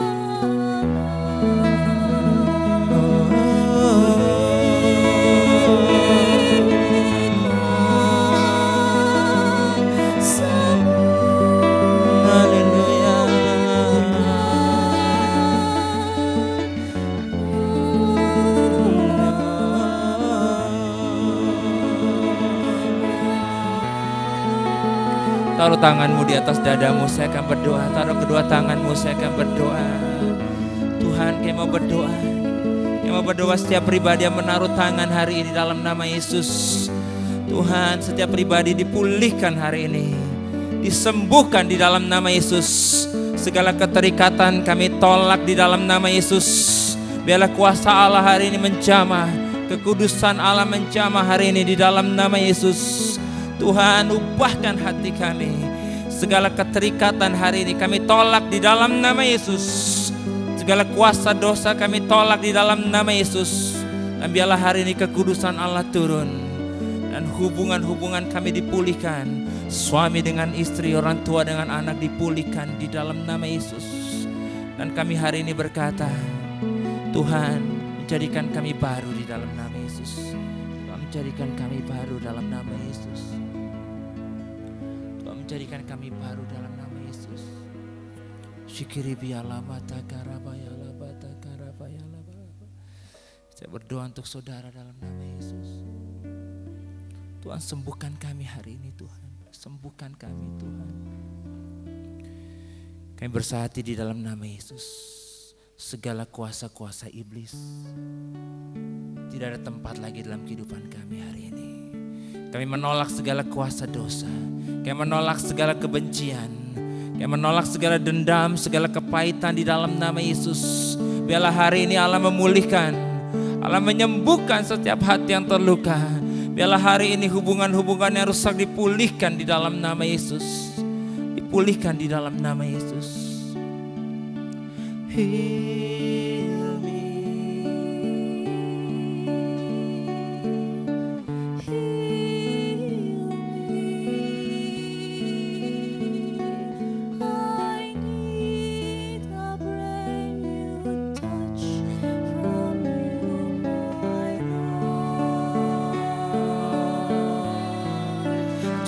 Haleluya. Taruh tanganmu di atas dadamu, saya akan berdoa. Taruh kedua tanganmu, saya akan berdoa. Tuhan, kami mau berdoa. Kami mau berdoa setiap pribadi yang menaruh tangan hari ini dalam nama Yesus. Tuhan, setiap pribadi dipulihkan hari ini, disembuhkan di dalam nama Yesus. Segala keterikatan kami tolak di dalam nama Yesus. Biarlah kuasa Allah hari ini menjamah, kekudusan Allah menjamah hari ini di dalam nama Yesus. Tuhan, ubahkan hati kami. Segala keterikatan hari ini kami tolak di dalam nama Yesus. Segala kuasa dosa kami tolak di dalam nama Yesus. Dan biarlah hari ini kekudusan Allah turun. Dan hubungan-hubungan kami dipulihkan. Suami dengan istri, orang tua dengan anak dipulihkan di dalam nama Yesus. Dan kami hari ini berkata, Tuhan, menjadikan kami baru di dalam nama Yesus. Tuhan, menjadikan kami baru dalam nama Yesus. Tuhan, menjadikan kami baru dalam nama Yesus. Syukiri bialama takarabaya labata karabaya labata. Saya berdoa untuk saudara dalam nama Yesus. Tuhan, sembuhkan kami hari ini Tuhan. Sembuhkan kami Tuhan. Kami bersahati di dalam nama Yesus. Segala kuasa-kuasa iblis tidak ada tempat lagi dalam kehidupan kami hari ini. Kami menolak segala kuasa dosa. Kami menolak segala kebencian. Kami menolak segala dendam, segala kepahitan di dalam nama Yesus. Biarlah hari ini Allah memulihkan, Allah menyembuhkan setiap hati yang terluka. Biarlah hari ini hubungan-hubungan yang rusak dipulihkan di dalam nama Yesus. Dipulihkan di dalam nama Yesus. Heal me.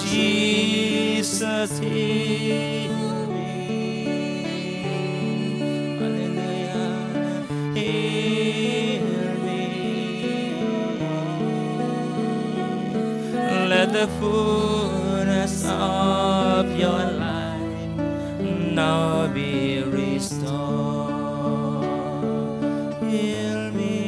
Jesus, heal me. Hallelujah. Heal me. Let the fullness of your life now be restored. Heal me.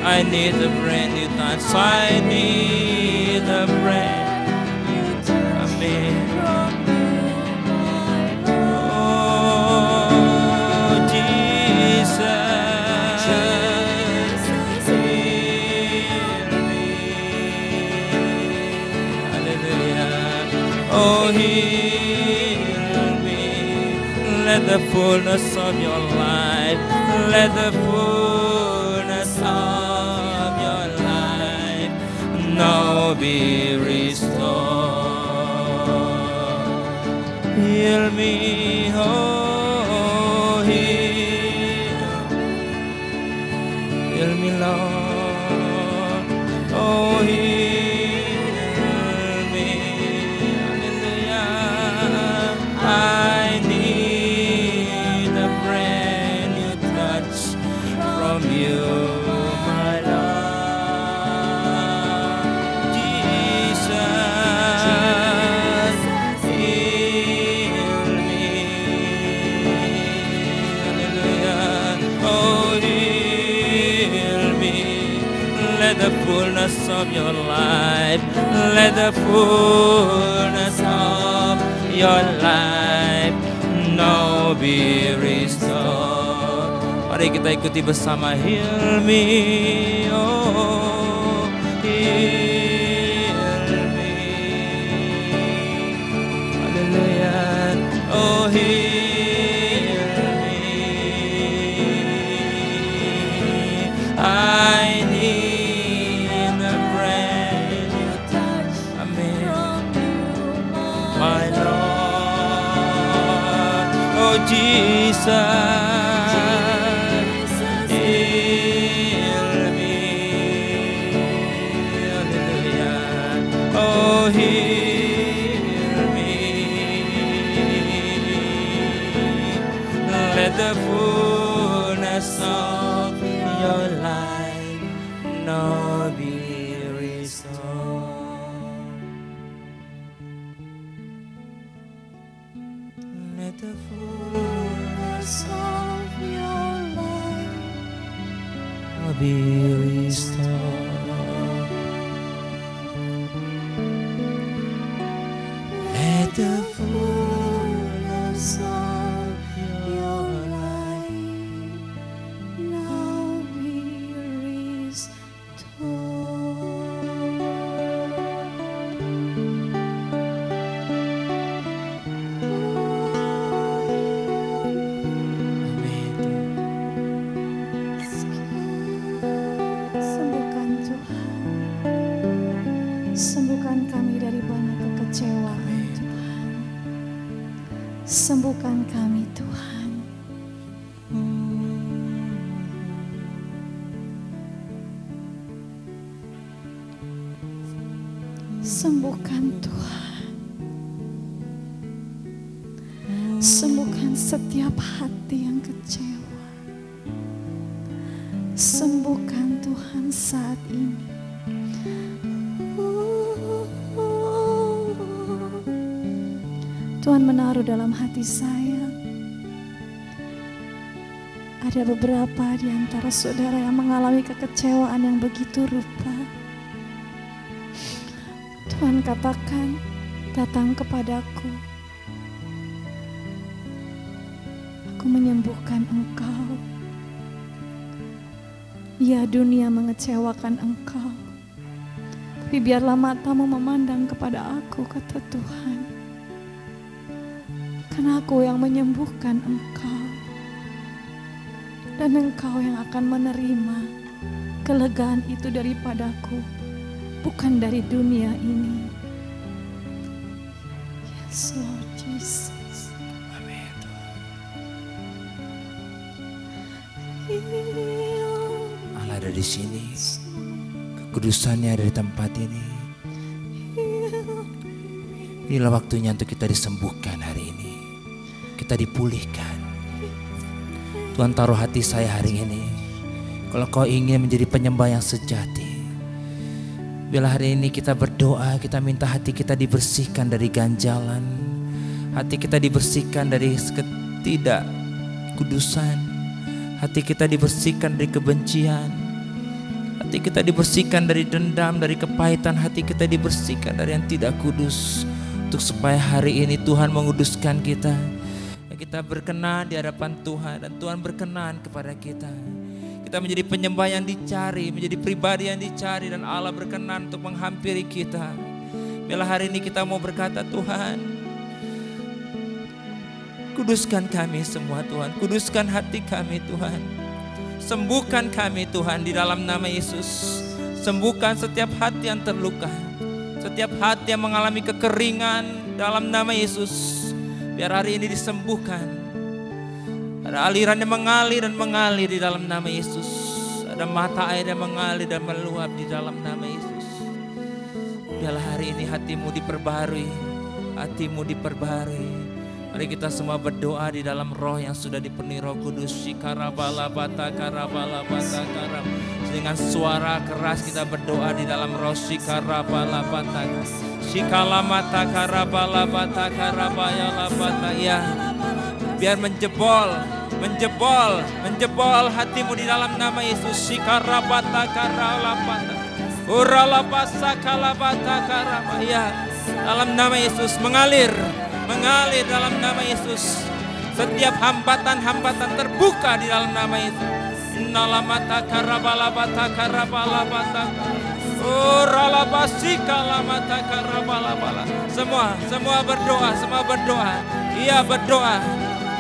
I need a brand new touch. I need a brand new touch. Amen. Oh, Jesus, heal me. Hallelujah. Oh, heal me. Let the fullness of your life, let the fullness of now be restored. Heal me, oh, heal me, Lord. Oh, heal me. Hallelujah. I need a brand new touch from you. Let the fullness of your life, let the fullness of your life now be restored. Mari kita ikuti bersama. Heal me, oh, heal me. Hallelujah. Oh, heal me. I need my Lord, oh Jesus, heal me, hallelujah, oh heal me, Let the fullness of your light now be restored. Let the fullness of your light now be restored. Let the fullness of your light now be restored. Amin. Sembuhkan Tuhan. Sembuhkan kami dari banyak kekecewaan Tuhan. Sembuhkan kami Tuhan. Sembuhkan Tuhan. Sembuhkan setiap hati yang kecewa. Sembuhkan Tuhan saat ini. Tuhan menaruh dalam hati saya. Ada beberapa di antara saudara yang mengalami kekecewaan yang begitu rupa. Tuhan katakan, datang kepadaku. Aku menyembuhkan engkau. Ya, dunia mengecewakan engkau. Tapi biarlah matamu memandang kepada aku, kata Tuhan. Karena aku yang menyembuhkan engkau. Dan engkau yang akan menerima kelegaan itu daripadaku. Bukan dari dunia ini. Yes, Lord Jesus. Amin. Allah ada di sini. Kekudusannya ada di tempat ini. Inilah waktunya untuk kita disembuhkan hari ini. Kita dipulihkan. Tuhan taruh hati saya hari ini. Kalau kau ingin menjadi penyembah yang sejati, bila hari ini kita berdoa, kita minta hati kita dibersihkan dari ganjalan, hati kita dibersihkan dari ketidakkudusan, hati kita dibersihkan dari kebencian, hati kita dibersihkan dari dendam, dari kepahitan, hati kita dibersihkan dari yang tidak kudus, untuk supaya hari ini Tuhan menguduskan kita. Kita berkenan di hadapan Tuhan dan Tuhan berkenan kepada kita. Kita menjadi penyembah yang dicari, menjadi pribadi yang dicari, dan Allah berkenan untuk menghampiri kita. Bila hari ini kita mau berkata, Tuhan, kuduskan kami semua Tuhan, kuduskan hati kami Tuhan. Sembuhkan kami Tuhan di dalam nama Yesus. Sembuhkan setiap hati yang terluka, setiap hati yang mengalami kekeringan dalam nama Yesus. Biar hari ini disembuhkan. Ada aliran yang mengalir dan mengalir di dalam nama Yesus. Ada mata air yang mengalir dan meluap di dalam nama Yesus. Biarlah hari ini hatimu diperbaharui. Hatimu diperbaharui. Mari kita semua berdoa di dalam roh yang sudah dipenuhi Roh Kudus. Shikarabalabata karabalabata karam. Dengan suara keras kita berdoa di dalam roh. Shikarabalabata Shikalamata karabalabata karabayalabata. Ya, biar menjebol hatimu di dalam nama Yesus. Shikarabata karalabata uralabasa kalabata karaba. Ya, dalam nama Yesus mengalir dalam nama Yesus. Setiap hambatan-hambatan terbuka di dalam nama Yesus. Innalamata karabalabata karabalabata uralabasika lamata karabalabala. Semua berdoa, Iya berdoa.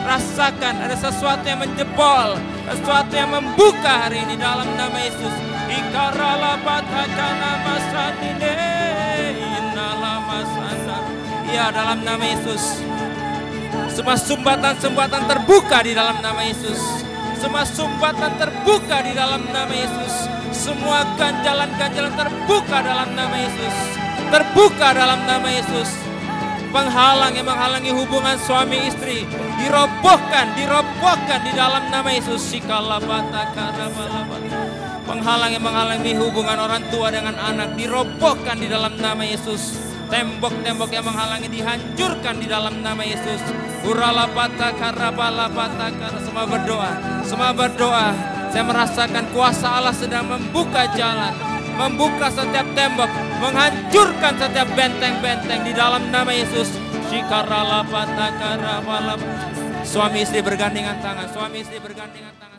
Rasakan ada sesuatu yang menjebol, sesuatu yang membuka hari ini dalam nama Yesus. Ikaralabata kana masatine innalamasana. Iya, dalam nama Yesus. Semua sumbatan-sumbatan terbuka di dalam nama Yesus. Semua sumbatan terbuka di dalam nama Yesus. Semua ganjalan-ganjalan terbuka dalam nama Yesus. Terbuka dalam nama Yesus. penghalang yang menghalangi hubungan suami istri dirobohkan di dalam nama Yesus. Penghalang yang menghalangi hubungan orang tua dengan anak dirobohkan di dalam nama Yesus. Tembok-tembok yang menghalangi dihancurkan di dalam nama Yesus. Semua berdoa. Saya merasakan kuasa Allah sedang membuka jalan, membuka setiap tembok, menghancurkan setiap benteng-benteng di dalam nama Yesus. Suami istri bergandengan tangan, suami istri bergandengan tangan.